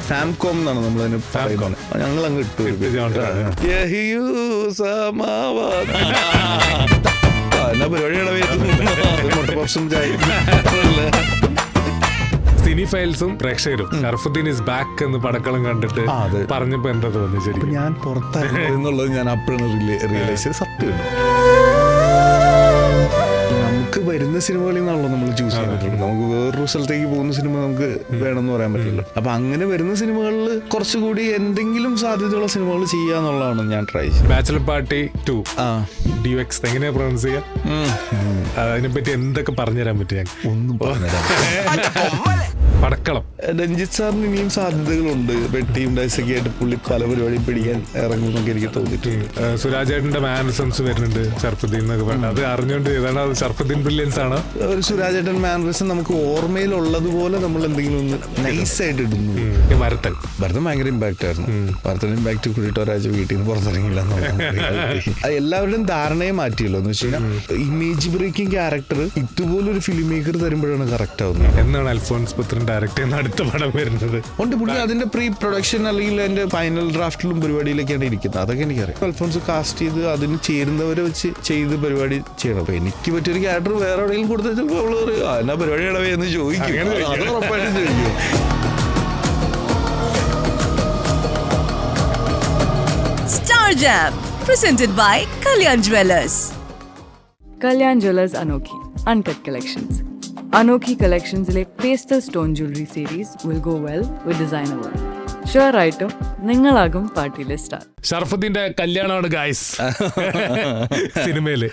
ഫാംകോം എന്നാണ് നമ്മളതിന് പറയുന്നത്. ഞങ്ങൾ അങ്ങ് ഇട്ടു എന്നാ പരിപാടിയുടെ മുട്ടപപ്സും ചായ. സിനി ഫയൽസും പ്രേക്ഷകരും ഷർഫുദ്ദീൻ ഇസ് ബാക്ക് എന്ന് പടക്കളം കണ്ടിട്ട് പറഞ്ഞപ്പോ എന്താ തോന്നി? ശരി, ഞാൻ പുറത്തായിരുന്നു എന്നുള്ളത് ഞാൻ അപ്പോഴാണ് റിയലൈസ് ചെയ്ത്. സത്യമുണ്ട്, നമുക്ക് വരുന്ന സിനിമകളിൽ നിന്നാണല്ലോ നമ്മൾ ചൂസ് ചെയ്യാൻ പറ്റുള്ളൂ. നമുക്ക് വേറൊരു സ്ഥലത്തേക്ക് പോകുന്ന സിനിമ നമുക്ക് വേണമെന്ന് പറയാൻ പറ്റില്ല. അപ്പൊ അങ്ങനെ വരുന്ന സിനിമകളിൽ കുറച്ചുകൂടി എന്തെങ്കിലും സാധ്യതയുള്ള സിനിമകൾ ചെയ്യാന്നുള്ളതാണ് ഞാൻ ട്രൈ ചെയ്യുന്നത്. ബാച്ചലർ പാർട്ടി 2 DX എങ്ങനെയാ പ്രൊനൗൺസ് ചെയ്യാ? അതിനെപ്പറ്റി എന്തൊക്കെ പറഞ്ഞുതരാൻ പറ്റും? ഒന്നും പറഞ്ഞുതരാം. പടക്കളം രഞ്ജിത്ത് സാറിന് ഇനിയും സാധ്യതകളുണ്ട്. ടീം ഡൈസൊക്കെ ആയിട്ട് പുള്ളി പല പരിപാടിയും പിടിക്കാൻ ഇറങ്ങുമെന്നൊക്കെ എനിക്ക് തോന്നിയിട്ടുണ്ട്. സുരാജേട്ടന്റെ മാനറിസംസ് വരുന്നുണ്ട് ഷർഫുദ്ദീൻ എന്നൊക്കെ പറഞ്ഞത്. അത് അറിഞ്ഞുകൊണ്ട് ഏതാണ് അത് ഷർഫുദ്ദീൻ ബ്രില്യൻസ് ആണ്? ഒരു സുരാജേട്ടൻ മാനറിസം നമുക്ക് ഓർമ്മയിലുള്ളതുപോലെ നമ്മൾ എന്തെങ്കിലും ഒന്ന് നൈസായിട്ട് ഇടുന്നു. ഭരതൻ ഭയങ്കര ഇമ്പാക്റ്റ് ആയിരുന്നു. ഭരതൻ ഇമ്പാക്റ്റ് കൂടിയിട്ട് ഒരാഴ്ച വീട്ടിൽ നിന്ന് പുറത്തിറങ്ങില്ല. എല്ലാവരുടെയും ധാരണയെ മാറ്റിയല്ലോ എന്ന് വെച്ച് കഴിഞ്ഞാൽ ഇമേജ് ബ്രേക്കിംഗ് ക്യാരക്ടർ ഇതുപോലൊരു ഫിലിം മേക്കർ തരുമ്പോഴാണ് കറക്റ്റ് ആവുന്നത്. എന്നാണ് അൽഫോൺസ് പുത്രൻ ഡയറക്ട് ചെയ്യുന്ന അടുത്ത പടം വരുന്നത്? ഉണ്ട്, പുള്ളി അതിന്റെ പ്രീ പ്രൊഡക്ഷൻ അല്ലെങ്കിൽ അതിന്റെ ഫൈനൽ ഡ്രാഫ്റ്റിലും പരിപാടിയിലൊക്കെയാണ് ഇരിക്കുന്നത്. അതൊക്കെ എനിക്കറിയാം. അൽഫോൺസ് കാസ്റ്റ് ചെയ്ത് അതിന് ചേരുന്നവരെ വെച്ച് ചെയ്ത് പരിപാടി ചെയ്യണം. അപ്പൊ എനിക്ക് പറ്റിയൊരു ക്യാരക്ടർ വേറെ എവിടെയെങ്കിലും കൊടുത്താൽ ചിലപ്പോൾ അവള് പറയും എന്നാ പരിപാടി ഇടവേ എന്ന് ചോദിക്കും. അത് ഉറപ്പായിട്ടും ചോദിക്കും. Star Jam presented by Kalyan Jewellers. Kalyan Jewellers Anokhi Uncut Collections. Anokhi Collections-ലെ pastel stone jewellery series will go well with designer work. Sure ആയിട്ടും നിങ്ങളാകും പാർട്ടിയിലെ സ്റ്റാർ. ഷർഫുദ്ദീന്റെ കല്യാണമാണ് ഗായ്സ് സിനിമയില്.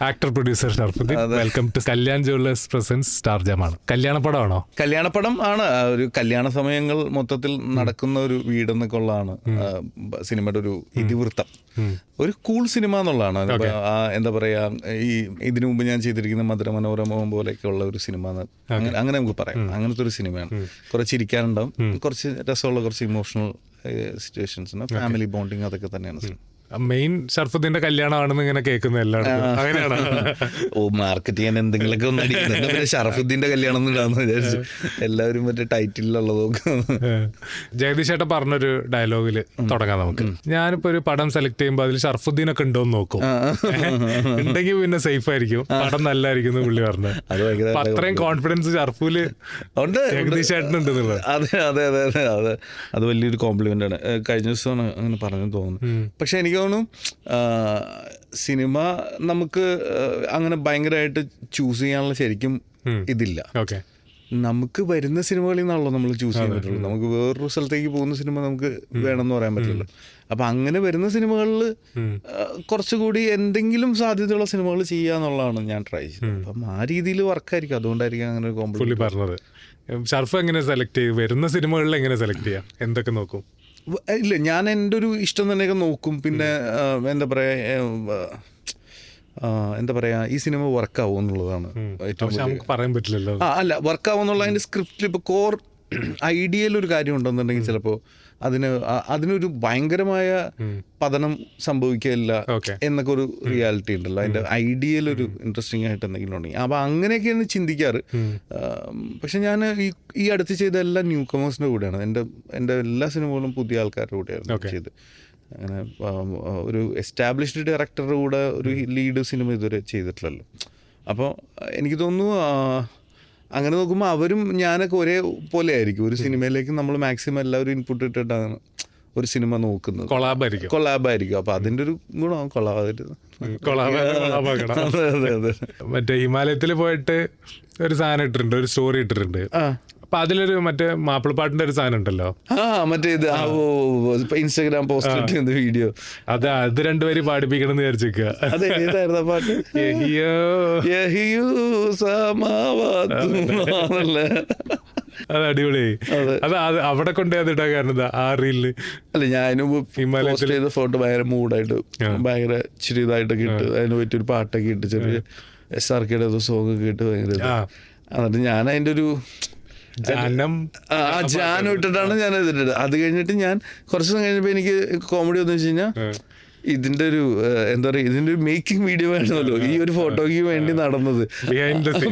Actor producer Sharafudheen, welcome to Kalyan jewellers presents star jam ആണ്. കല്യാണപ്പടമാണോ? കല്യാണപ്പടം ആണ്. ഒരു കല്യാണ സമയങ്ങൾ മൊത്തത്തിൽ നടക്കുന്ന ഒരു വീടെന്നൊക്കെ ഉള്ളതാണ് സിനിമയുടെ ഒരു ഇതിവൃത്തം. ഒരു കൂൾ സിനിമ എന്നുള്ളതാണ്. എന്താ പറയാ, ഈ ഇതിനു മുമ്പ് ഞാൻ ചെയ്തിരിക്കുന്ന മധുര മനോരമ പോലെയൊക്കെ ഉള്ള ഒരു സിനിമ അങ്ങനെ നമുക്ക് പറയാം. അങ്ങനത്തെ ഒരു സിനിമയാണ്. കുറച്ച് ചിരിക്കാനുണ്ടാവും, കുറച്ച് രസമുള്ള കുറച്ച് ഇമോഷണൽ സിറ്റുവേഷൻസ്, ഫാമിലി ബോണ്ടിങ്, അതൊക്കെ തന്നെയാണ്. മെയിൻ ഷർഫുദ്ദീന്റെ കല്യാണമാണെന്ന് ഇങ്ങനെ കേൾക്കുന്ന എല്ലാവരും അങ്ങനെയാണ്. മാർക്കറ്റ് ചെയ്യാൻ എന്തെങ്കിലുമൊക്കെ ഒന്ന് അടിക്കുന്നത്. പിന്നെ ഷറഫുദ്ദീന്റെ കല്യാണം ഒന്നും വിചാരിച്ചു എല്ലാവരും മറ്റേ ടൈറ്റിലുള്ളതൊക്കെ. ജഗദീഷ് ചേട്ടൻ പറഞ്ഞൊരു ഡയലോഗില് തുടങ്ങാം നമുക്ക്. ഞാനിപ്പോ ഒരു പടം സെലക്ട് ചെയ്യുമ്പോൾ അതിൽ ഷർഫുദ്ദീനൊക്കെ ഉണ്ടോന്ന് നോക്കും. ഉണ്ടെങ്കിൽ പിന്നെ സേഫ് ആയിരിക്കും, പടം നല്ലതായിരിക്കും പുള്ളി പറഞ്ഞത്. അത്രയും കോൺഫിഡൻസ് ഷർഫൂല് ജഗദീഷ് ചേട്ടനുണ്ട് എന്നുള്ളത്. അതെ, അത് വലിയൊരു കോംപ്ലിമെന്റ് ആണ്. കഴിഞ്ഞ ദിവസമാണ് അങ്ങനെ പറഞ്ഞെന്ന് തോന്നുന്നു. പക്ഷെ എനിക്ക് സിനിമ നമുക്ക് അങ്ങനെ ഭയങ്കരമായിട്ട് ചൂസ് ചെയ്യാനുള്ള ശരിക്കും ഇതില്ല. നമുക്ക് വരുന്ന സിനിമകളിൽ നിന്നാണല്ലോ നമ്മൾ ചൂസ് ചെയ്യാൻ പറ്റുള്ളൂ. നമുക്ക് വേറൊരു സ്ഥലത്തേക്ക് പോകുന്ന സിനിമ നമുക്ക് വേണമെന്ന് പറയാൻ പറ്റില്ലല്ലോ. അപ്പൊ അങ്ങനെ വരുന്ന സിനിമകളിൽ കുറച്ചുകൂടി എന്തെങ്കിലും സാധ്യതയുള്ള സിനിമകൾ ചെയ്യാന്നുള്ളതാണ് ഞാൻ ട്രൈ ചെയ്യുന്നത്. അപ്പം ആ രീതിയിൽ വർക്കായിരിക്കും. അതുകൊണ്ടായിരിക്കും അങ്ങനെ ഒരു കോംപ്ലിമെന്റ് പറഞ്ഞത്. ഷർഫ് എങ്ങനെ സെലക്ട് ചെയ്യും? വരുന്ന സിനിമകളിൽ എങ്ങനെ സെലക്ട് ചെയ്യാം? എന്തൊക്കെ നോക്കും? ഇല്ല, ഞാൻ എൻ്റെ ഒരു ഇഷ്ടം തന്നെയൊക്കെ നോക്കും. പിന്നെ എന്താ പറയാ, ഈ സിനിമ വർക്കാവും എന്നുള്ളതാണ് ഏറ്റവും പറയാൻ പറ്റില്ലല്ലോ. അല്ല, വർക്കാവും എന്നുള്ള അതിൻ്റെ സ്ക്രിപ്റ്റിൽ ഇപ്പോൾ കോർ ഐഡിയയിൽ ഒരു കാര്യം ഉണ്ടെന്നുണ്ടെങ്കിൽ ചിലപ്പോൾ അതിനൊരു ഭയങ്കരമായ പതനം സംഭവിക്കില്ല എന്നൊക്കെ ഒരു റിയാലിറ്റി ഉണ്ടല്ലോ. അതിൻ്റെ ഐഡിയയിൽ ഒരു ഇൻട്രസ്റ്റിംഗ് ആയിട്ട് എന്തെങ്കിലും ഉണ്ടെങ്കിൽ അപ്പോൾ അങ്ങനെയൊക്കെയാണ് ചിന്തിക്കാറ്. പക്ഷെ ഞാൻ ഈ അടുത്ത് ചെയ്ത എല്ലാ ന്യൂ കമേഴ്സിൻ്റെ കൂടെയാണ്. എൻ്റെ എല്ലാ സിനിമകളും പുതിയ ആൾക്കാരുടെ കൂടെയായിരുന്നു ചെയ്ത്. അങ്ങനെ ഒരു എസ്റ്റാബ്ലിഷ്ഡ് ഡയറക്ടറുടെ കൂടെ ഒരു ലീഡ് സിനിമ ഇതുവരെ ചെയ്തിട്ടില്ലല്ലോ. അപ്പോൾ എനിക്ക് തോന്നുന്നു അങ്ങനെ നോക്കുമ്പോൾ അവരും ഞാനൊക്കെ ഒരേ പോലെ ആയിരിക്കും. ഒരു സിനിമയിലേക്ക് നമ്മൾ മാക്സിമം എല്ലാവരും ഇൻപുട്ട് ഇട്ടിട്ടാണ് ഒരു സിനിമ നോക്കുന്നത്. കൊളാബായിരിക്കും. അപ്പൊ അതിന്റെ ഒരു ഗുണം മറ്റേ ഹിമാലയത്തിൽ പോയിട്ട് ഒരു സാധനം ഇട്ടിട്ടുണ്ട്, ഒരു സ്റ്റോറി ഇട്ടിട്ടുണ്ട്. അപ്പൊ അതിലൊരു മറ്റേ മാപ്പിളപ്പാട്ടിന്റെ ഒരു സാധനം ഉണ്ടല്ലോ, മറ്റേ ഇത് ഇൻസ്റ്റാഗ്രാം പോസ്റ്റ് വീഡിയോ. അത് രണ്ടുപേരും പാടിപ്പിക്കണം എന്ന് വിചാരിച്ചിരിക്കുക. അതേതായിരുന്നു പാട്ട്? അത് അടിപൊളിയായി. അത് അവിടെ കൊണ്ടേ അത് ഇടാൻ കാരണം ആ റീലില് അല്ല, ഞാൻ ഹിമാലയത്തിൽ ചെയ്ത ഫോട്ടോ ഭയങ്കര മൂഡായിട്ട് ഭയങ്കര ഇച്ചിരി ഇതായിട്ടൊക്കെ ഇട്ട് അതിന് പറ്റിയൊരു പാട്ടൊക്കെ ഇട്ട് ചെറിയ SRKയുടെ സോങ് ഒക്കെ ഇട്ട് ഭയങ്കര. എന്നിട്ട് ഞാൻ അതിൻ്റെ ഒരു ജാനം ഇട്ടിട്ടാണ് ഞാൻ ഇതിട്ടത്. അത് കഴിഞ്ഞിട്ട് ഞാൻ കുറച്ച് ദിവസം കഴിഞ്ഞപ്പോൾ എനിക്ക് കോമഡി വന്നു വെച്ച് കഴിഞ്ഞാൽ ഇതിന്റെ ഒരു എന്താ പറയുക, ഇതിന്റെ ഒരു മേക്കിംഗ് വീഡിയോ വേണമല്ലോ ഈ ഒരു ഫോട്ടോയ്ക്ക് വേണ്ടി നടന്നത്,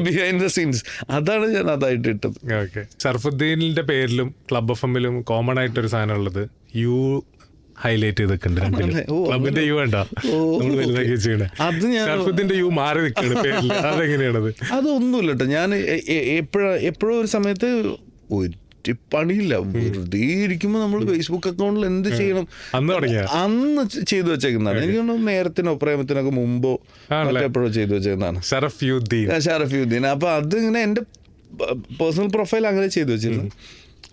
ബിഹൈൻഡ് ദ സീൻസ്. അതാണ് ഞാൻ അതായിട്ട് ഇട്ടത്. ഓക്കെ. ഷർഫുദ്ദീനിന്റെ പേരിലും ക്ലബ് എഫ് എമ്മിലും കോമൺ ആയിട്ടൊരു സാധനം ഉള്ളത് യു ഹൈലൈറ്റ് ചെയ്തിട്ടുണ്ട്. ക്ലബിന്റെ യു വേണ്ട, നമ്മൾ വലുതാക്കി വെച്ചിട്ടുണ്ട്. അത് ഞാൻ ഷർഫുദ്ദീന്റെ യു മാറി നിൽക്കുകയാണ് പേരിൽ. അതെങ്ങനെയാണത്? അതൊന്നുമില്ല കേട്ടോ. ഞാൻ എപ്പോഴും ഒരു സമയത്ത് ഒരു പണിയില്ല, വെറുതെ ഇരിക്കുമ്പോൾ നമ്മൾ ഫേസ്ബുക്ക് അക്കൗണ്ടിൽ എന്ത് ചെയ്യണം അന്ന് ചെയ്തു വെച്ചേക്കുന്നതാണ്. എനിക്ക് തോന്നുന്നു നേരത്തിനോ പ്രേമത്തിനൊക്കെ മുമ്പോ എപ്പോഴോ ചെയ്തു വെച്ചേക്കുന്നതാണ് ഷറഫുദ്ദീൻ. അപ്പൊ അതിങ്ങനെ എൻ്റെ പേഴ്സണൽ പ്രൊഫൈൽ അങ്ങനെ ചെയ്തു വെച്ചിരുന്നു.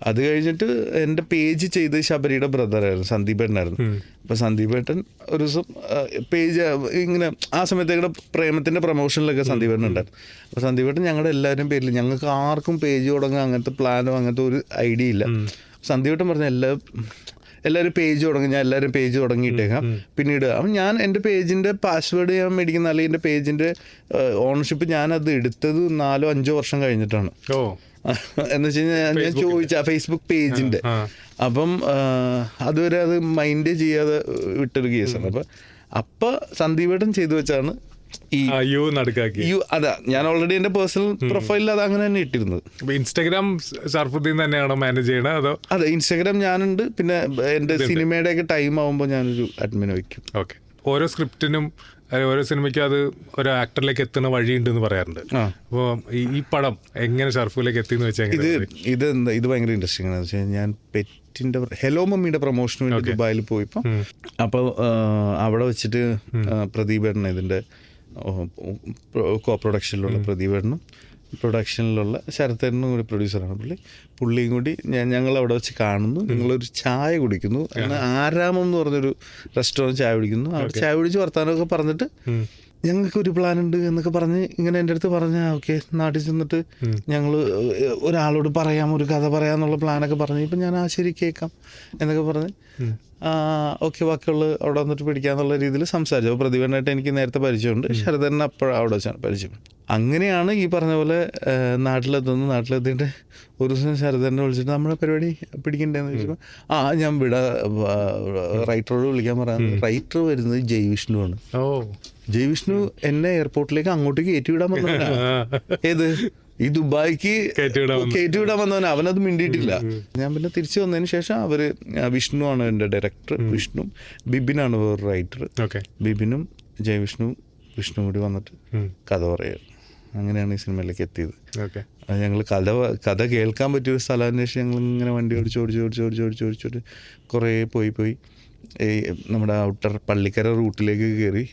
അത് കഴിഞ്ഞിട്ട് എൻ്റെ പേജ് ചെയ്ത് ശബരിയുടെ ബ്രദറായിരുന്നു, സന്ദീപേട്ടനായിരുന്നു. അപ്പോൾ സന്ദീപേട്ടൻ ഒരു ദിവസം പേജ് ഇങ്ങനെ ആ സമയത്തേക്ക് പ്രേമത്തിൻ്റെ പ്രൊമോഷനിലൊക്കെ സന്ദീപേട്ടൻ ഉണ്ടായിരുന്നു. അപ്പോൾ സന്ദീപേട്ടൻ ഞങ്ങളുടെ എല്ലാവരും പേരിൽ, ഞങ്ങൾക്ക് ആർക്കും പേജ് തുടങ്ങുക അങ്ങനത്തെ പ്ലാനോ അങ്ങനത്തെ ഒരു ഐഡിയ ഇല്ല. സന്ദീപേട്ടൻ പറഞ്ഞ എല്ലാവരും പേജ് തുടങ്ങി, ഞാൻ എല്ലാവരും പേജ് തുടങ്ങിയിട്ടേക്കാം പിന്നീട്. അപ്പം ഞാൻ എൻ്റെ പേജിൻ്റെ പാസ്വേഡ് ഞാൻ മേടിക്കുന്ന, അല്ലെങ്കിൽ എൻ്റെ പേജിൻ്റെ ഓണർഷിപ്പ് ഞാനത് എടുത്തത് 4-5 വർഷം കഴിഞ്ഞിട്ടാണ്. എന്ന് വെച്ച് കഴിഞ്ഞാൽ ഞാൻ ചോദിച്ച ഫേസ്ബുക്ക് പേജിന്റെ, അപ്പം അതുവരെ അത് മൈൻഡ് ചെയ്യാതെ വിട്ടൊരു കേസാണ്. അപ്പൊ സന്ദീപേട്ടൻ ചെയ്തു വെച്ചാണ് ഈ അതാ ഞാൻ ഓൾറെഡി എന്റെ പേഴ്സണൽ പ്രൊഫൈലിൽ അത് അങ്ങനെ തന്നെ ഇട്ടിരുന്നത്. ഇൻസ്റ്റാഗ്രാം ഷർഫുദ്ദീൻ തന്നെയാണോ മാനേജ് ചെയ്യണത് അതോ? അതെ, ഇൻസ്റ്റാഗ്രാം ഞാനുണ്ട്. പിന്നെ എന്റെ സിനിമയുടെ ഒക്കെ ടൈം ആവുമ്പോൾ ഞാനൊരു അഡ്മിനെ വെക്കും. ഓക്കെ. ഓരോ സ്ക്രിപ്റ്റിനും ഓരോ സിനിമയ്ക്കും അത് ഒരു ആക്ടറിലേക്ക് എത്തുന്ന വഴിയുണ്ടെന്ന് പറയാറുണ്ട്. അപ്പോൾ ഈ പടം എങ്ങനെ ഷർഫുലേക്ക് എത്തിയെന്ന് വെച്ചാൽ ഇത് ഭയങ്കര ഇൻട്രസ്റ്റിംഗ് ആണെന്ന് വെച്ചാൽ, ഞാൻ പെറ്റിന്റെ ഹെലോ മമ്മിയുടെ പ്രൊമോഷന് വേണ്ടി ദുബായിൽ പോയപ്പോൾ അപ്പോൾ അവിടെ വെച്ചിട്ട് പ്രദീപേട്ടൻ, ഇതിന്റെ കോ പ്രൊഡക്ഷനിലുള്ള പ്രദീപേട്ടനും പ്രൊഡക്ഷനിലുള്ള ശരത്തേട്ടനും കൂടി പ്രൊഡ്യൂസറാണ് പുള്ളിയും കൂടി ഞങ്ങൾ അവിടെ വെച്ച് കാണുന്നു. ഞങ്ങളൊരു ചായ കുടിക്കുന്നു. അങ്ങനെ ആരാമം എന്ന് പറഞ്ഞൊരു റെസ്റ്റോറൻറ്റ് ചായ കുടിക്കുന്നു. അവിടെ ചായ കുടിച്ച് വർത്താനമൊക്കെ പറഞ്ഞിട്ട് ഞങ്ങൾക്കൊരു പ്ലാൻ ഉണ്ട് എന്നൊക്കെ പറഞ്ഞ് ഇങ്ങനെ എൻ്റെ അടുത്ത് പറഞ്ഞാൽ ഓക്കെ നാട്ടിൽ ചെന്നിട്ട് ഞങ്ങൾ ഒരാളോട് പറയാം, ഒരു കഥ പറയാമെന്നുള്ള പ്ലാനൊക്കെ പറഞ്ഞ് ഇപ്പം ഞാൻ ശരി കേൾക്കാം എന്നൊക്കെ പറഞ്ഞ് ഓക്കെ ബാക്കിയുള്ള അവിടെ വന്നിട്ട് പിടിക്കാന്നുള്ള രീതിയിൽ സംസാരിച്ചു. അപ്പോൾ പ്രതിഭനായിട്ട് എനിക്ക് നേരത്തെ പരിചയമുണ്ട്, ശരതനെ അപ്പോഴും അവിടെ വെച്ചാണ് പരിചയം. അങ്ങനെയാണ് ഈ പറഞ്ഞ പോലെ നാട്ടിലെത്തിയിട്ട് ഒരു ദിവസം ശരതനെ വിളിച്ചിട്ട് നമ്മുടെ പരിപാടി പിടിക്കണ്ടേന്ന് ചോദിച്ചപ്പോൾ ഞാൻ റൈറ്ററോട് വിളിക്കാൻ പറയാം. റൈറ്റർ വരുന്നത് ജയ്വിഷ്ണുവാണ്. ജയ്വിഷ്ണു എന്നെ എയർപോർട്ടിലേക്ക് അങ്ങോട്ടേക്ക് കയറ്റിവിടാൻ വന്നവനാ. ഏത് ഈ ദുബായിക്ക് കയറ്റിവിടാൻ വന്നവനാ. അവനത് മിണ്ടിയിട്ടില്ല. ഞാൻ പിന്നെ തിരിച്ചു വന്നതിന് ശേഷം വിഷ്ണു ആണ് എൻ്റെ ഡയറക്ടർ, വിഷ്ണു. ബിബിനാണ് വേറൊരു റൈറ്റർ. ബിബിനും ജയ്വിഷ്ണുവും വിഷ്ണു കൂടി വന്നിട്ട് കഥ പറയുക. അങ്ങനെയാണ് ഈ സിനിമയിലേക്ക് എത്തിയത്. ഞങ്ങൾ കഥ കേൾക്കാൻ പറ്റിയൊരു സ്ഥലം അന്വേഷിച്ച് ഞങ്ങൾ ഇങ്ങനെ വണ്ടി ഓടിച്ച് കുറേ പോയി ഈ നമ്മുടെ ഔട്ടർ പള്ളിക്കര റൂട്ടിലേക്ക് കയറി.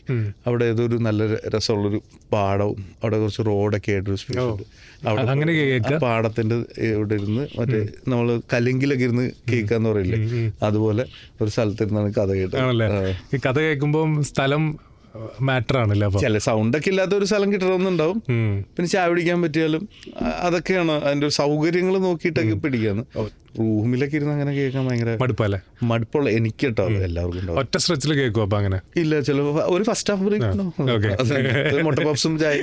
അവിടെ ഏതൊരു നല്ല രസമുള്ളൊരു പാടവും അവിടെ കുറച്ച് റോഡൊക്കെ ആയിട്ടൊരു സ്പേസ് ഉണ്ട്. അവിടെ പാടത്തിന്റെ ഇവിടെ ഇരുന്ന് മറ്റേ നമ്മൾ കലിങ്കിലൊക്കെ ഇരുന്ന് കേൾക്കാന്ന് പറയില്ലേ, അതുപോലെ ഒരു സ്ഥലത്തിരുന്നാണ് കഥ കേട്ടത്. കഥ കേൾക്കുമ്പോൾ സ്ഥലം മാറ്റർ ആണല്ലോ. ചില സൗണ്ടൊക്കെ ഇല്ലാത്ത ഒരു സ്ഥലം കിട്ടണമെന്നുണ്ടാവും. പിന്നെ ചായ പിടിക്കാൻ പറ്റിയാലും അതൊക്കെയാണ് അതിന്റെ സൗകര്യങ്ങൾ നോക്കിയിട്ടൊക്കെ പിടിക്കാന്ന്. റൂമിലൊക്കെ ഇരുന്ന് അങ്ങനെ കേൾക്കാൻ ഭയങ്കര മടുപ്പുള്ള എനിക്ക് കേട്ടോ. എല്ലാവർക്കും ഒറ്റ സ്ട്രെച്ചിൽ കേൾക്കും. അപ്പൊ അങ്ങനെ ഇല്ല, ചില ഒരു ഫസ്റ്റ് ഹാഫ് ബ്രേക്ക് മുട്ടപപ്സും ചായ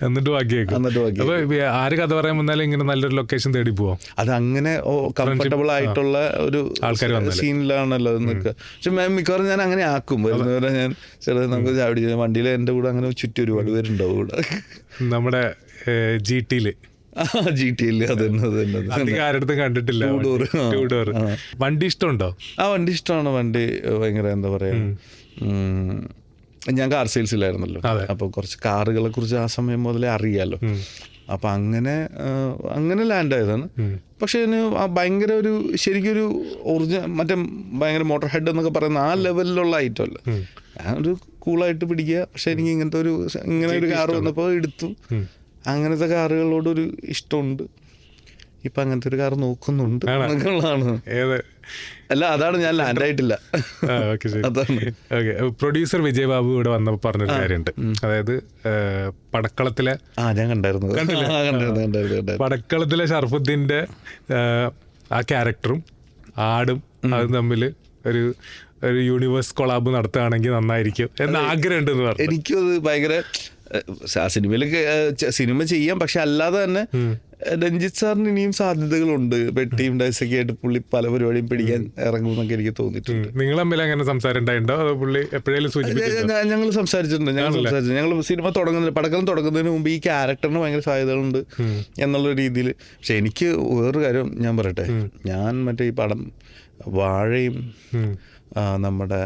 എന്നിട്ട് ബാക്കി കേൾക്കും. ആര് കഥ പറയാൻ വന്നാലും ഇങ്ങനെ നല്ലൊരു ലൊക്കേഷൻ തേടി പോവാം. അത് അങ്ങനെ കംഫർട്ടബിൾ ആയിട്ടുള്ള ഒരു സീനിലാണല്ലോ നിൽക്കുക. പക്ഷെ മിക്കവാറും ഞാൻ അങ്ങനെ ആക്കും. വരുന്നവരെ ഞാൻ ചില നമുക്ക് ചായ പിടിച്ച വണ്ടിയിൽ എൻ്റെ കൂടെ അങ്ങനെ ചുറ്റും ഒരുപാട് പേരുണ്ടാവും കൂടെ. നമ്മുടെ GT-ല് ആരടുത്തും കണ്ടിട്ടില്ല. വണ്ടി ഇഷ്ടമുണ്ടോ? വണ്ടി ഇഷ്ടമാണ്. വണ്ടി ഭയങ്കര എന്താ പറയാ, ഞാൻ കാർ സെയിൽസിലായിരുന്നല്ലോ. അപ്പൊ കുറച്ച് കാറുകളെ കുറിച്ച് ആ സമയം മുതലേ അറിയാലോ. അപ്പൊ അങ്ങനെ ലാൻഡ് ആയതാണ്. പക്ഷെ ഭയങ്കര ഒരു ശരിക്കൊരു ഒറിജിനൽ മറ്റേ ഭയങ്കര മോട്ടോർ ഹെഡ് എന്നൊക്കെ പറയുന്ന ആ ലെവലിലുള്ള ഐറ്റം അല്ല. ഞാനൊരു കൂളായിട്ട് പിടിക്കുക. പക്ഷെ എനിക്ക് ഇങ്ങനെ ഒരു കാർ വന്നപ്പോൾ എടുത്തു. അങ്ങനത്തെ കാറുകളോടൊരു ഇഷ്ടമുണ്ട്. ഇപ്പൊ അങ്ങനത്തെ ഒരു കാർ നോക്കുന്നുണ്ട് എന്നുള്ളതാണ്. അല്ല, അതാണ് ഞാൻ ലാൻഡ് ആയിട്ടില്ല. പ്രൊഡ്യൂസർ വിജയ് ബാബു ഇവിടെ വന്നപ്പോൾ പറഞ്ഞൊരു കാര്യമുണ്ട്. അതായത് പടക്കളത്തിലെ ഞാൻ കണ്ടായിരുന്നു പടക്കളത്തിലെ ഷർഫുദ്ദീന്റെ ആ ക്യാരക്ടറും ആടും അതും തമ്മിൽ ഒരു യൂണിവേഴ്സ് കൊളാബ് നടത്തുകയാണെങ്കിൽ നന്നായിരിക്കും എന്ന് ആഗ്രഹമുണ്ടെന്ന് പറഞ്ഞു. എനിക്കും അത് ഭയങ്കര സിനിമയിൽ സിനിമ ചെയ്യാം. പക്ഷെ അല്ലാതെ തന്നെ രഞ്ജിത്ത് സാറിന് ഇനിയും സാധ്യതകളുണ്ട്. ടീം ഡൈസൊക്കെ ആയിട്ട് പുള്ളി പല പരിപാടിയും പിടിക്കാൻ ഇറങ്ങുമെന്നൊക്കെ എനിക്ക് തോന്നിയിട്ടുണ്ട്. നിങ്ങൾ തമ്മിൽ അങ്ങനെ സംസാരം ഉണ്ടായിട്ടുണ്ടോ? അതോ പുള്ളി എപ്പോഴേലും ഞങ്ങൾ സംസാരിച്ചിട്ടുണ്ട്. ഞങ്ങൾ സിനിമ തുടങ്ങുന്നതിന് പടക്കം തുടങ്ങുന്നതിന് മുമ്പ് ഈ ക്യാരക്ടറിന് ഭയങ്കര സാധ്യതകളുണ്ട് എന്നുള്ള രീതിയിൽ. പക്ഷെ എനിക്ക് വേറൊരു കാര്യം ഞാൻ പറയട്ടെ, ഞാൻ മറ്റേ ഈ പടം വാഴയും നമ്മുടെ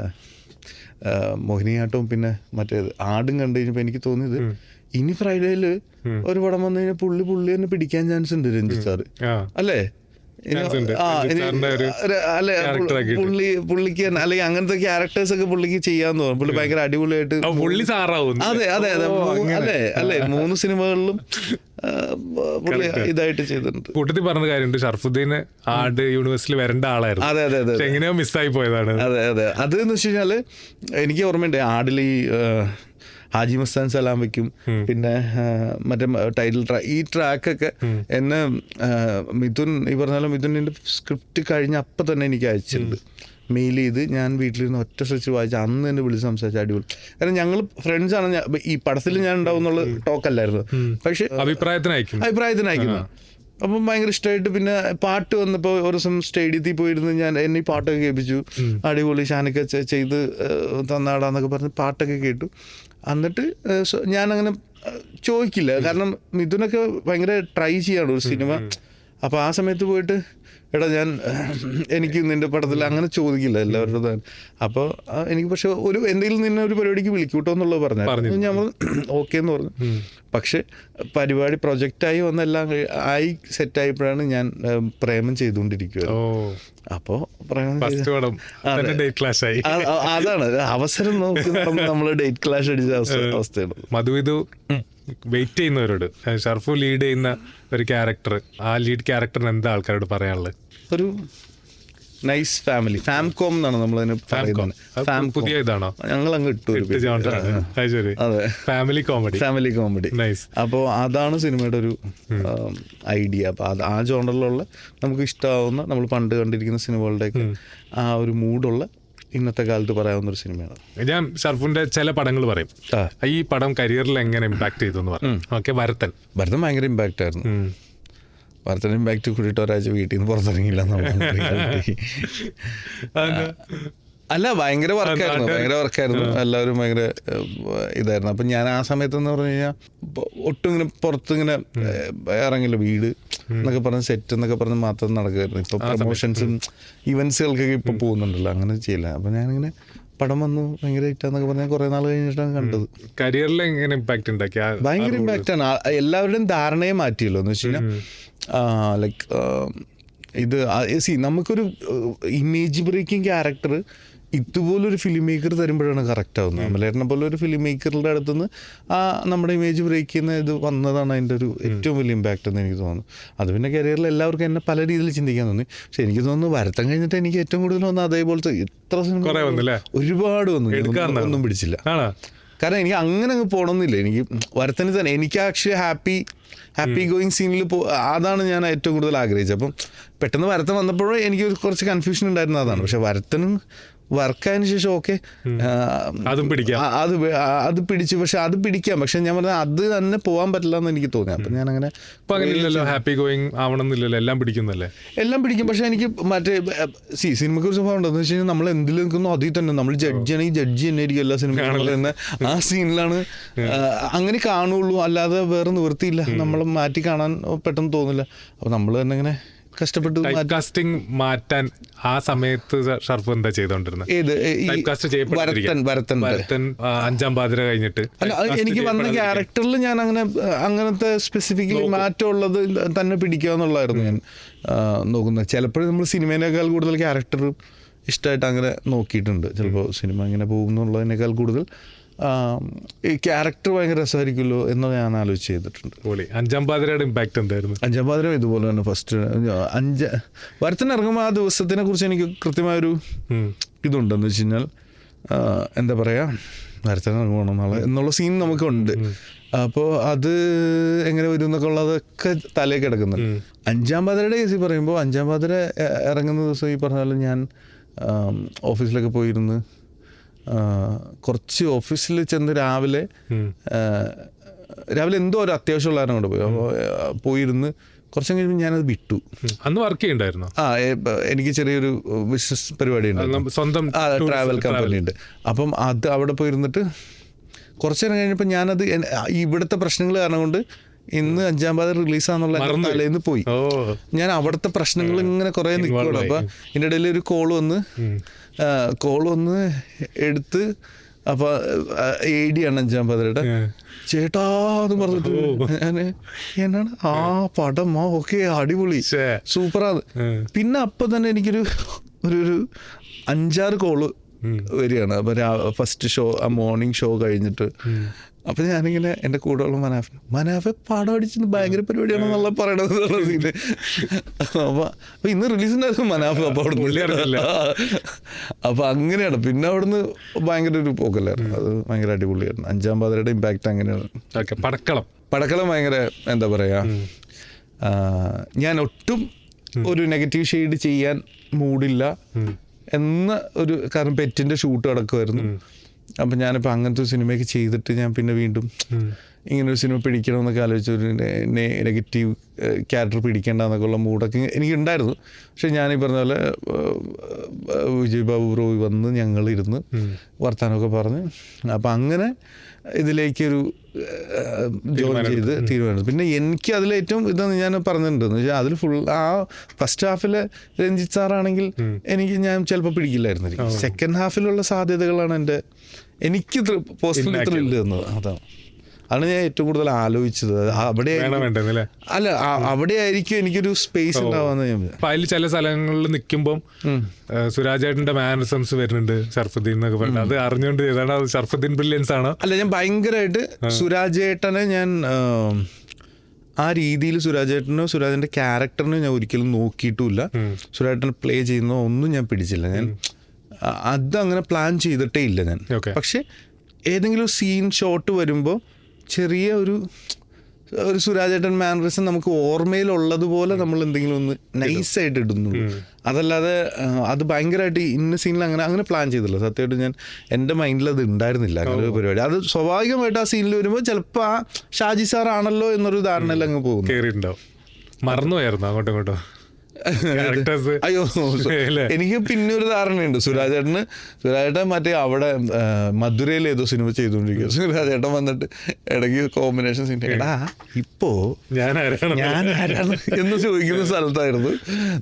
മോഹിനിയാട്ടവും പിന്നെ മറ്റേ ആടും കണ്ടു കഴിഞ്ഞപ്പോൾ എനിക്ക് തോന്നിയത് ഇനി ഫ്രൈഡേയിൽ ഒരു പടം വന്നു കഴിഞ്ഞാൽ പുള്ളി തന്നെ പിടിക്കാൻ ചാൻസ് ഉണ്ട് രഞ്ജിത്ത് സാറ്, അല്ലേ? പുള്ളിക്ക് തന്നെ അല്ലെങ്കിൽ അങ്ങനത്തെ ക്യാരക്ടേഴ്സ് ഒക്കെ പുള്ളിക്ക് ചെയ്യാന്ന് തോന്നുന്നു. പുള്ളി ഭയങ്കര അടിപൊളിയായിട്ട് അതെ അതെ അതെ അല്ലേ 3 സിനിമകളിലും പുള്ളി ഇതായിട്ട് ചെയ്തിട്ടുണ്ട്. കൂട്ടത്തിൽ പറഞ്ഞ കാര്യമുണ്ട്, ഷർഫുദ്ദീന് ആട് യൂണിവേഴ്സിൽ വരേണ്ട ആളായിരുന്നു. അതെ അതെ അതെ എങ്ങനെയോ മിസ്സായി പോയതാണ്. അതെ അതെ അതെന്ന് വെച്ച് കഴിഞ്ഞാല് എനിക്ക് ഓർമ്മയുണ്ട് ആടിൽ ഈ ഹാജി മസ്താൻ സലാം വയ്ക്കും, പിന്നെ മറ്റേ ടൈറ്റിൽ ട്രാക്ക്, ഈ ട്രാക്കൊക്കെ എന്നെ മിഥുൻ ഈ പറഞ്ഞാലും മിഥുനിൻ്റെ സ്ക്രിപ്റ്റ് കഴിഞ്ഞ അപ്പം തന്നെ എനിക്ക് അയച്ചിട്ടുണ്ട്. മെയിൽ ചെയ്ത് ഞാൻ വീട്ടിലിരുന്ന് ഒറ്റ സ്ട്രെച്ച് വായിച്ച് അന്ന് തന്നെ വിളിച്ച് സംസാരിച്ച അടിപൊളി. കാരണം ഞങ്ങൾ ഫ്രണ്ട്സാണ്. ഈ പടത്തിൽ ഞാൻ ഉണ്ടാവും എന്നുള്ള ടോക്കല്ലായിരുന്നു, പക്ഷെ അഭിപ്രായത്തിനയക്കുന്നു. അപ്പം ഭയങ്കര ഇഷ്ടമായിട്ട് പിന്നെ പാട്ട് വന്നപ്പോൾ ഒരു ദിവസം സ്റ്റേഡിയത്തിൽ പോയിരുന്ന് എന്നെ ഈ പാട്ടൊക്കെ കേൾപ്പിച്ചു. അടിപൊളി ഷാനൊക്കെ ചെയ്ത് തന്നാടാന്നൊക്കെ പറഞ്ഞ് പാട്ടൊക്കെ കേട്ടു. എന്നിട്ട് ഞാനങ്ങനെ ചോദിക്കില്ല, കാരണം മിഥുനൊക്കെ ഭയങ്കര ട്രൈ ചെയ്യാണ് ഒരു സിനിമ. അപ്പോൾ ആ സമയത്ത് പോയിട്ട് എടാ എനിക്ക് നിൻ്റെ പടത്തിൽ അങ്ങനെ ചോദിക്കില്ല എല്ലാവരുടെ. അപ്പോൾ എനിക്ക് പക്ഷെ എന്തെങ്കിലും നിന്നെ ഒരു പരിപാടിക്ക് വിളിക്കൂട്ടോ എന്നുള്ളത് പറഞ്ഞു. ഞങ്ങൾ ഓക്കെ എന്ന് പറഞ്ഞു. പക്ഷെ പരിപാടി പ്രൊജക്റ്റായി വന്നെല്ലാം ആയി സെറ്റായപ്പോഴാണ് ഞാൻ പ്രേമം ചെയ്തുകൊണ്ടിരിക്കുക. അപ്പോൾ അതാണ് അവസരം നോക്കി നമ്മൾ ഡേറ്റ് ക്ലാഷ് അടിച്ച അവസ്ഥയാണ്. മധുവിധു വെയിറ്റ് ചെയ്യുന്നവരോട്, ഷർഫു ലീഡ് ചെയ്യുന്ന ഒരു ക്യാരക്ടർ, ആ ലീഡ് ക്യാരക്ടറിന് എന്താ ആൾക്കാരോട് പറയാനുള്ളത്? ഒരു നൈസ് ഫാമിലി, ഫാംകോം എന്നാണ് നമ്മളതിന് പറയുന്നത്. പുതിയ ഇതാണോ? ഞങ്ങൾ അങ്ങ് ഇട്ടു അതെ, ഫാമിലി കോമഡി. അപ്പോൾ അതാണ് സിനിമയുടെ ഒരു ഐഡിയ. അപ്പോൾ ആ ജോണറിലുള്ള നമുക്ക് ഇഷ്ടമാവുന്ന, നമ്മൾ പണ്ട് കണ്ടിരിക്കുന്ന സിനിമകളുടെയൊക്കെ ആ ഒരു മൂഡുള്ള ഇന്നത്തെ കാലത്ത് പറയാവുന്ന ഒരു സിനിമയാണ്. ഞാൻ ഷർഫുന്റെ ചില പടങ്ങൾ പറയും, ഈ പടം കരിയറിൽ എങ്ങനെ ഇമ്പാക്ട് ചെയ്തു എന്ന് പറയും. ഓക്കെ, ഭരതൻ ഭയങ്കര ഇമ്പാക്റ്റ് ആയിരുന്നു. ഭരതൻ ഇമ്പാക്റ്റ് കൂടിയിട്ട് ഒരാഴ്ച വീട്ടിൽ നിന്ന് പുറത്തിറങ്ങിയില്ല. അല്ല, ഭയങ്കര വർക്കായിരുന്നു. എല്ലാവരും ഭയങ്കര ഇതായിരുന്നു. അപ്പം ഞാൻ ആ സമയത്തെന്ന് പറഞ്ഞു കഴിഞ്ഞാൽ ഒട്ടും ഇങ്ങനെ പുറത്തിങ്ങനെ ഇറങ്ങില്ല. വീട് എന്നൊക്കെ പറഞ്ഞ് സെറ്റ് എന്നൊക്കെ പറഞ്ഞ് മാത്രം നടക്കുമായിരുന്നു. ഇപ്പോൾ പ്രൊമോഷൻസും ഇവൻസുകൾക്കൊക്കെ ഇപ്പോൾ പോകുന്നുണ്ടല്ലോ, അങ്ങനെ ചെയ്യില്ല. അപ്പം ഞാനിങ്ങനെ പടം വന്നു ഭയങ്കര ഹിറ്റാന്നൊക്കെ പറഞ്ഞാൽ കുറേ നാൾ കഴിഞ്ഞിട്ടാണ് കണ്ടത്. കരിയറിൽ എങ്ങനെ ഇമ്പാക്ട് ഉണ്ടാക്കി? ഭയങ്കര ഇമ്പാക്റ്റാണ്. എല്ലാവരുടെയും ധാരണയെ മാറ്റിയല്ലോ. എന്ന് വെച്ച് കഴിഞ്ഞാൽ ലൈക്ക് ഇത് നമുക്കൊരു ഇമേജ് ബ്രേക്കിംഗ് ക്യാരക്ടർ ഇതുപോലൊരു ഫിലിം മേക്കർ തരുമ്പോഴാണ് കറക്റ്റ് ആവുന്നത്. അമലേട്ടനെ പോലെ ഒരു ഫിലിം മേക്കറുടെ അടുത്തുനിന്ന് നമ്മുടെ ഇമേജ് ബ്രേക്ക് ചെയ്യുന്ന ഇത് വന്നതാണ് അതിൻ്റെ ഒരു ഏറ്റവും വലിയ ഇമ്പാക്റ്റ് എന്ന് എനിക്ക് തോന്നുന്നു. അത് പിന്നെ കരിയറിൽ എല്ലാവർക്കും എന്നെ പല രീതിയിൽ ചിന്തിക്കാൻ തോന്നി. പക്ഷെ എനിക്ക് തോന്നുന്നു ഭരതൻ കഴിഞ്ഞിട്ട് എനിക്ക് ഏറ്റവും കൂടുതൽ വന്നു അതേപോലത്തെ ഇത്ര സിനിമ ഒരുപാട് വന്നു, ഒന്നും പിടിച്ചില്ല. കാരണം എനിക്ക് അങ്ങനെ അങ്ങ് പോകണമെന്നില്ല. എനിക്ക് ഭരതന് തന്നെ എനിക്ക് ആക്ച്വലി ഹാപ്പി ഗോയിങ് സീനിൽ അതാണ് ഞാൻ ഏറ്റവും കൂടുതൽ ആഗ്രഹിച്ചത്. അപ്പം പെട്ടെന്ന് ഭരതൻ വന്നപ്പോഴും എനിക്ക് കുറച്ച് കൺഫ്യൂഷൻ ഉണ്ടായിരുന്നത് അതാണ്. പക്ഷെ ഭരതനും വർക്കായതിനു ശേഷം ഓക്കെ അത് പിടിച്ചു. പക്ഷെ അത് പിടിക്കാം, പക്ഷെ ഞാൻ പറഞ്ഞത് അത് തന്നെ പോകാൻ പറ്റില്ല എന്ന് എനിക്ക് തോന്നി. അപ്പം ഞാൻ അങ്ങനെ ഹാപ്പി ഗോയിങ് ആവണമെന്നില്ലല്ലോ, എല്ലാം പിടിക്കുന്നല്ലേ? എല്ലാം പിടിക്കും. പക്ഷെ എനിക്ക് മറ്റേ സിനിമയ്ക്ക് ഒരു സ്വഭാവം ഉണ്ടെന്ന് വെച്ച് കഴിഞ്ഞാൽ നമ്മൾ എന്തിൽ നിൽക്കുന്നു അതിൽ തന്നെ നമ്മൾ ജഡ്ജിയാണെങ്കിൽ ജഡ്ജി തന്നെ ആയിരിക്കും എല്ലാ സിനിമകളും തന്നെ. ആ സീനിലാണ് അങ്ങനെ കാണുള്ളൂ, അല്ലാതെ വേറെ നിവൃത്തിയില്ല. നമ്മൾ മാറ്റി കാണാൻ പെട്ടെന്ന് തോന്നില്ല. അപ്പോൾ നമ്മൾ തന്നെ ഇങ്ങനെ കഷ്ടപ്പെട്ടു കാസ്റ്റിംഗ് മാറ്റാൻ ആ സമയത്ത് ഷർഫ് എന്താ ചെയ്തോണ്ടിരുന്നത്? ഭരതൻ അഞ്ചാം പാതിര കഴിഞ്ഞിട്ട് എനിക്ക് വന്ന ക്യാരക്ടറിൽ ഞാൻ അങ്ങനത്തെ സ്പെസിഫിക്കലി മാറ്റമുള്ളത് തന്നെ പിടിക്കുക എന്നുള്ളതായിരുന്നു ഞാൻ നോക്കുന്നത്. ചിലപ്പോഴും നമ്മൾ സിനിമേനേക്കാൾ കൂടുതൽ ക്യാരക്ടർ ഇഷ്ടമായിട്ട് അങ്ങനെ നോക്കിയിട്ടുണ്ട്. ചിലപ്പോൾ സിനിമ ഇങ്ങനെ പോകുന്നുള്ളതിനേക്കാൾ കൂടുതൽ ഈ ക്യാരക്ടർ ഭയങ്കര രസമായിരിക്കുമല്ലോ എന്ന് ഞാൻ ആലോചിച്ച് ചെയ്തിട്ടുണ്ട്. അഞ്ചാം പാതിരയുടെ ഇമ്പാക്ട് എന്തായിരുന്നു? അഞ്ചാം പാതിര ഇതുപോലെ തന്നെ ഫസ്റ്റ് ഭരതൻ ഇറങ്ങുമ്പോൾ ആ ദിവസത്തിനെ കുറിച്ച് എനിക്ക് കൃത്യമായൊരു ഇതുണ്ടെന്ന് വെച്ച് കഴിഞ്ഞാൽ എന്താ പറയുക, ഭരതൻ ഇറങ്ങണം നാളെ എന്നുള്ള സീൻ നമുക്കുണ്ട്. അപ്പോൾ അത് എങ്ങനെ വരും എന്നൊക്കെ ഉള്ളതൊക്കെ തലയിൽ കിടക്കുന്നുണ്ട്. അഞ്ചാം പാതിരയുടെ കേസിൽ പറയുമ്പോൾ അഞ്ചാം പാതിര ഇറങ്ങുന്ന ദിവസം ഈ പറഞ്ഞാലും ഞാൻ ഓഫീസിലൊക്കെ പോയിരുന്ന് കുറച്ച് ഓഫീസിൽ ചെന്ന് രാവിലെ എന്തോ ഒരു അത്യാവശ്യമുള്ള കാരണം കൊണ്ട് പോയിരുന്ന് കുറച്ചും കഴിയുമ്പോൾ ഞാനത് വിട്ടു. അന്ന് വർക്ക് ചെയ്യണ്ടായിരുന്നു. എനിക്ക് ചെറിയൊരു ബിസിനസ് പരിപാടി ഉണ്ട്, സ്വന്തം ട്രാവൽ കമ്പനി ഉണ്ട്. അപ്പം അത് അവിടെ പോയിരുന്നിട്ട് കുറച്ച് നേരം കഴിഞ്ഞപ്പോൾ ഞാനത് ഇവിടുത്തെ പ്രശ്നങ്ങൾ കാരണം കൊണ്ട് ഇന്ന് 5-ാം പാത റിലീസാന്നുള്ള തലേന്ന് പോയി. ഞാൻ അവിടുത്തെ പ്രശ്നങ്ങൾ ഇങ്ങനെ കുറേ നിൽക്കുകയാണ്. അപ്പം ഇതിൻ്റെ ഇടയിൽ ഒരു കോൾ വന്ന് എടുത്ത്, അപ്പോൾ AD ആണ് 5-ാം പാതയുടെ, ചേട്ടാ എന്ന് പറഞ്ഞിട്ട് ഞാൻ എന്നാണ് പടം ഓക്കെ അടിപൊളി സൂപ്പറാണ്. പിന്നെ അപ്പം തന്നെ എനിക്കൊരു 5-6 കോള് വരികയാണ്. അപ്പോൾ ഫസ്റ്റ് ഷോ, ആ മോർണിംഗ് ഷോ കഴിഞ്ഞിട്ട്, അപ്പം ഞാനിങ്ങനെ എൻ്റെ കൂടെയുള്ള മനാഫ് പടം അടിച്ചിട്ട് ഭയങ്കര പരിപാടിയാണെന്നുള്ള പറയണത്. അപ്പോൾ ഇന്ന് റിലീസുണ്ടായിരുന്നു മനാഫ്. അപ്പോൾ അവിടെ അപ്പോൾ അങ്ങനെയാണ്. പിന്നെ അവിടുന്ന് ഭയങ്കര ഒരു പോക്കല്ലായിരുന്നു. അത് ഭയങ്കര അടിപൊളിയായിരുന്നു. 5-ാം പാതയുടെ ഇമ്പാക്റ്റ് അങ്ങനെയാണ്. പടക്കളം ഭയങ്കര എന്താ പറയുക, ഞാൻ ഒട്ടും ഒരു നെഗറ്റീവ് ഷെയ്ഡ് ചെയ്യാൻ മൂടില്ല എന്ന ഒരു, കാരണം പെറ്റിൻ്റെ ഷൂട്ട് നടക്കുമായിരുന്നു. അപ്പം ഞാനിപ്പോൾ അങ്ങനത്തെ ഒരു സിനിമയൊക്കെ ചെയ്തിട്ട് ഞാൻ പിന്നെ വീണ്ടും ഇങ്ങനൊരു സിനിമ പിടിക്കണമെന്നൊക്കെ ആലോചിച്ചൊരു നെഗറ്റീവ് ക്യാരക്ടർ പിടിക്കേണ്ടെന്നൊക്കെ ഉള്ള മൂഡൊക്കെ എനിക്കുണ്ടായിരുന്നു. പക്ഷെ ഞാനീ പറഞ്ഞ പോലെ വിജയ് ബാബു ബ്രോ വന്ന് ഞങ്ങളിരുന്ന് വർത്താനമൊക്കെ പറഞ്ഞ് അപ്പം അങ്ങനെ ഇതിലേക്കൊരു ജോയിൻ ചെയ്ത് തീരുമാനം. പിന്നെ എനിക്ക് അതിലേറ്റവും ഇതെന്ന് ഞാൻ പറഞ്ഞിട്ടുണ്ടെന്ന് വെച്ചാൽ അതിൽ ഫുൾ ആ ഫസ്റ്റ് ഹാഫിലെ രഞ്ജിത്ത് സാറാണെങ്കിൽ ഞാൻ ചിലപ്പോൾ പിടിക്കില്ലായിരുന്നു. സെക്കൻഡ് ഹാഫിലുള്ള സാധ്യതകളാണ് എനിക്ക് പേഴ്സണലി ത്രില്ല് തന്നത്. അതാണ് ഞാൻ ഏറ്റവും കൂടുതൽ ആലോചിച്ചത്. അവിടെ ആയിരിക്കും എനിക്കൊരു സ്പേസ് ഉണ്ടാവാന്ന് ഞാൻ. അതിൽ ചില സ്ഥലങ്ങളിൽ നിൽക്കുമ്പോൾ സുരാജേട്ടന്റെ മാനറിസംസ് വരുന്നുണ്ട്, ഷർഫുദ്ദീൻ എന്നൊക്കെ പറഞ്ഞു. അത് അറിഞ്ഞുകൊണ്ട് ചെയ്താണ്. അത് ഷർഫുദ്ദീൻ ബ്രില്യൻസ് ആണോ? അല്ല, ഞാൻ ഭയങ്കരമായിട്ട് സുരാജേട്ടനെ ഞാൻ ആ രീതിയിൽ സുരാജിന്റെ ക്യാരക്ടറിനെ ഞാൻ ഒരിക്കലും നോക്കിയിട്ടുമില്ല. സുരാജേട്ടൻ പ്ലേ ചെയ്യുന്നോ ഒന്നും ഞാൻ പിടിച്ചില്ല. ഞാൻ അതങ്ങനെ പ്ലാൻ ചെയ്തിട്ടേ ഇല്ല ഞാൻ. പക്ഷെ ഏതെങ്കിലും സീൻ ഷോട്ട് വരുമ്പോൾ ചെറിയ ഒരു സുരാജേട്ടൻ മാനറിസം നമുക്ക് ഓർമ്മയിലുള്ളതുപോലെ നമ്മൾ എന്തെങ്കിലും ഒന്ന് നൈസായിട്ട് ഇടുന്നു. അതല്ലാതെ അത് ഭയങ്കരമായിട്ട് ഇന്ന സീനിൽ അങ്ങനെ പ്ലാൻ ചെയ്തില്ല. സത്യമായിട്ട് ഞാൻ എൻ്റെ മൈൻഡിൽ അത് ഉണ്ടായിരുന്നില്ല അങ്ങനെ ഒരു പരിപാടി. അത് സ്വാഭാവികമായിട്ട് ആ സീനിൽ വരുമ്പോൾ ചിലപ്പോൾ ആ ഷാജി സാർ ആണല്ലോ എന്നൊരു ധാരണയിൽ അങ്ങ് പോകുന്നു. മറന്നുപോയായിരുന്നു അങ്ങോട്ടും ഇങ്ങോട്ടും. അയ്യോ, എനിക്ക് പിന്നെ ഒരു ധാരണയുണ്ട്. സുരാജേട്ടൻ മറ്റേ അവിടെ മധുരയിൽ ഏതോ സിനിമ ചെയ്തുകൊണ്ടിരിക്കുക. സുരാജേട്ടൻ വന്നിട്ട് ഇടയ്ക്ക് കോമ്പിനേഷൻ സീൻ, എടാ ഇപ്പോ ഞാൻ ആരാണ് എന്ന് ചോദിക്കുന്ന സ്ഥലത്തായിരുന്നു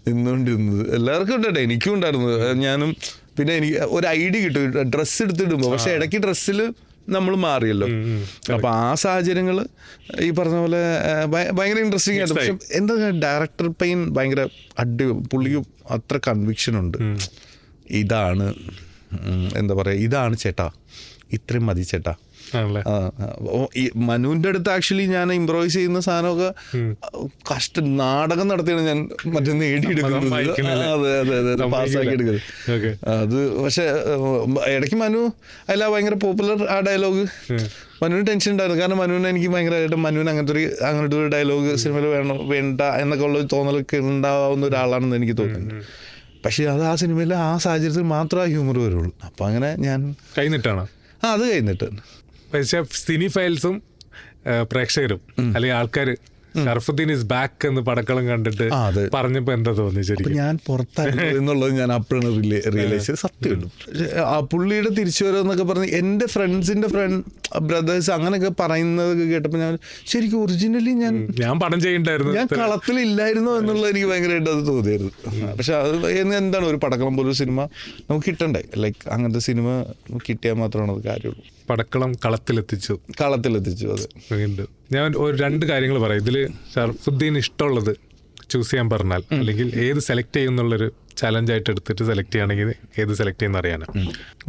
നിന്നുകൊണ്ടിരുന്നത്. എല്ലാവർക്കും ഉണ്ടാട്ടെ, എനിക്കും ഉണ്ടായിരുന്നു. ഞാനും പിന്നെ എനിക്ക് ഒരു ഐഡിയ കിട്ടും ഡ്രസ്സ് എടുത്തിടുമ്പോൾ. പക്ഷെ ഇടയ്ക്ക് ഡ്രസ്സിൽ നമ്മൾ മാറിയല്ലോ. അപ്പം ആ സാഹചര്യങ്ങൾ ഈ പറഞ്ഞ പോലെ ഭയങ്കര ഇൻട്രസ്റ്റിംഗ് ആയിട്ട്. പക്ഷെ എന്താ ഡയറക്ടർ പെയിൻ ഭയങ്കര പുള്ളിക്ക് അത്ര കൺവിക്ഷൻ ഉണ്ട്. ഇതാണ് എന്താ പറയുക, ഇതാണ് ചേട്ടാ, ഇത്രയും മതി ചേട്ടാ. മനുവിൻ്റെ അടുത്ത് ആക്ച്വലി ഞാൻ ഇംപ്രൂവൈസ് ചെയ്യുന്ന സാധനമൊക്കെ നാടകം നടത്തിയാണ് ഞാൻ മറ്റേ നേടിയെടുക്കുന്നത്. അതെ പാസ്സാക്കി എടുക്കുന്നത്. അത് പക്ഷെ ഇടയ്ക്ക് മനു അല്ല ഭയങ്കര പോപ്പുലർ ആ ഡയലോഗ്. മനുവിന് ടെൻഷൻ ഉണ്ടായിരുന്നു. കാരണം മനുവിന് എനിക്ക് ഭയങ്കരമായിട്ട് അങ്ങനത്തെ ഒരു ഡയലോഗ് സിനിമയിൽ വേണ്ട എന്നൊക്കെ ഉള്ള തോന്നലൊക്കെ ഉണ്ടാവുന്ന ഒരാളാണെന്ന് എനിക്ക് തോന്നുന്നു. പക്ഷെ അത് ആ സിനിമയിൽ ആ സാഹചര്യത്തിൽ മാത്രമേ ഹ്യൂമർ വരുള്ളൂ. അപ്പം അങ്ങനെ ഞാൻ കഴിഞ്ഞിട്ടാണ് അത് കഴിഞ്ഞിട്ട്. പക്ഷേ സിനി ഫയൽസും പ്രേക്ഷകരും അല്ലെങ്കിൽ ആൾക്കാർ ഷർഫുദ്ദീൻ ഇസ് ബാക്ക് എന്ന് പടക്കളം കണ്ടിട്ട് പറഞ്ഞപ്പോ എന്താ തോന്നി? ശരിക്കും ഞാൻ പുറത്തായിരുന്നു എന്നുള്ളത് ഞാൻ അപ്പോഴാണ് റിയലൈസ് ചെയ്ത്. സത്യമുണ്ട്. ആ പുള്ളിയുടെ തിരിച്ചുവരവെന്നൊക്കെ പറഞ്ഞ് എൻ്റെ ഫ്രണ്ട്സിന്റെ ബ്രദേഴ്സ് അങ്ങനെയൊക്കെ പറയുന്നത് കേട്ടപ്പോൾ ഞാൻ ശരിക്കും ഒറിജിനലി ഞാൻ പടം ചെയ്യണ്ടായിരുന്നു, ഞാൻ കളത്തിലില്ലായിരുന്നോ എന്നുള്ളത് എനിക്ക് ഭയങ്കരമായിട്ട് അത് തോന്നിയായിരുന്നു. പക്ഷെ അത് എന്താണ് ഒരു പടക്കളം പോലൊരു സിനിമ നമുക്ക് കിട്ടണ്ടേ? ലൈക്ക് അങ്ങനത്തെ സിനിമ കിട്ടിയാൽ മാത്രമാണ് അത് കാര്യമുള്ളൂ. പടക്കളം കളത്തിലെത്തിച്ചു. അതെ വീണ്ടും ഞാൻ ഒരു 2 കാര്യങ്ങൾ പറയാം. ഇതിൽ ഷർഫുദ്ദീൻ ഇഷ്ടമുള്ളത് ചൂസ് ചെയ്യാൻ പറഞ്ഞാൽ, അല്ലെങ്കിൽ ഏത് സെലക്ട് ചെയ്യുന്നുള്ളൊരു ചലഞ്ചായിട്ട് എടുത്തിട്ട് സെലക്ട് ചെയ്യുകയാണെങ്കിൽ ഏത് സെലക്ട് ചെയ്യുന്ന അറിയാനാണ്.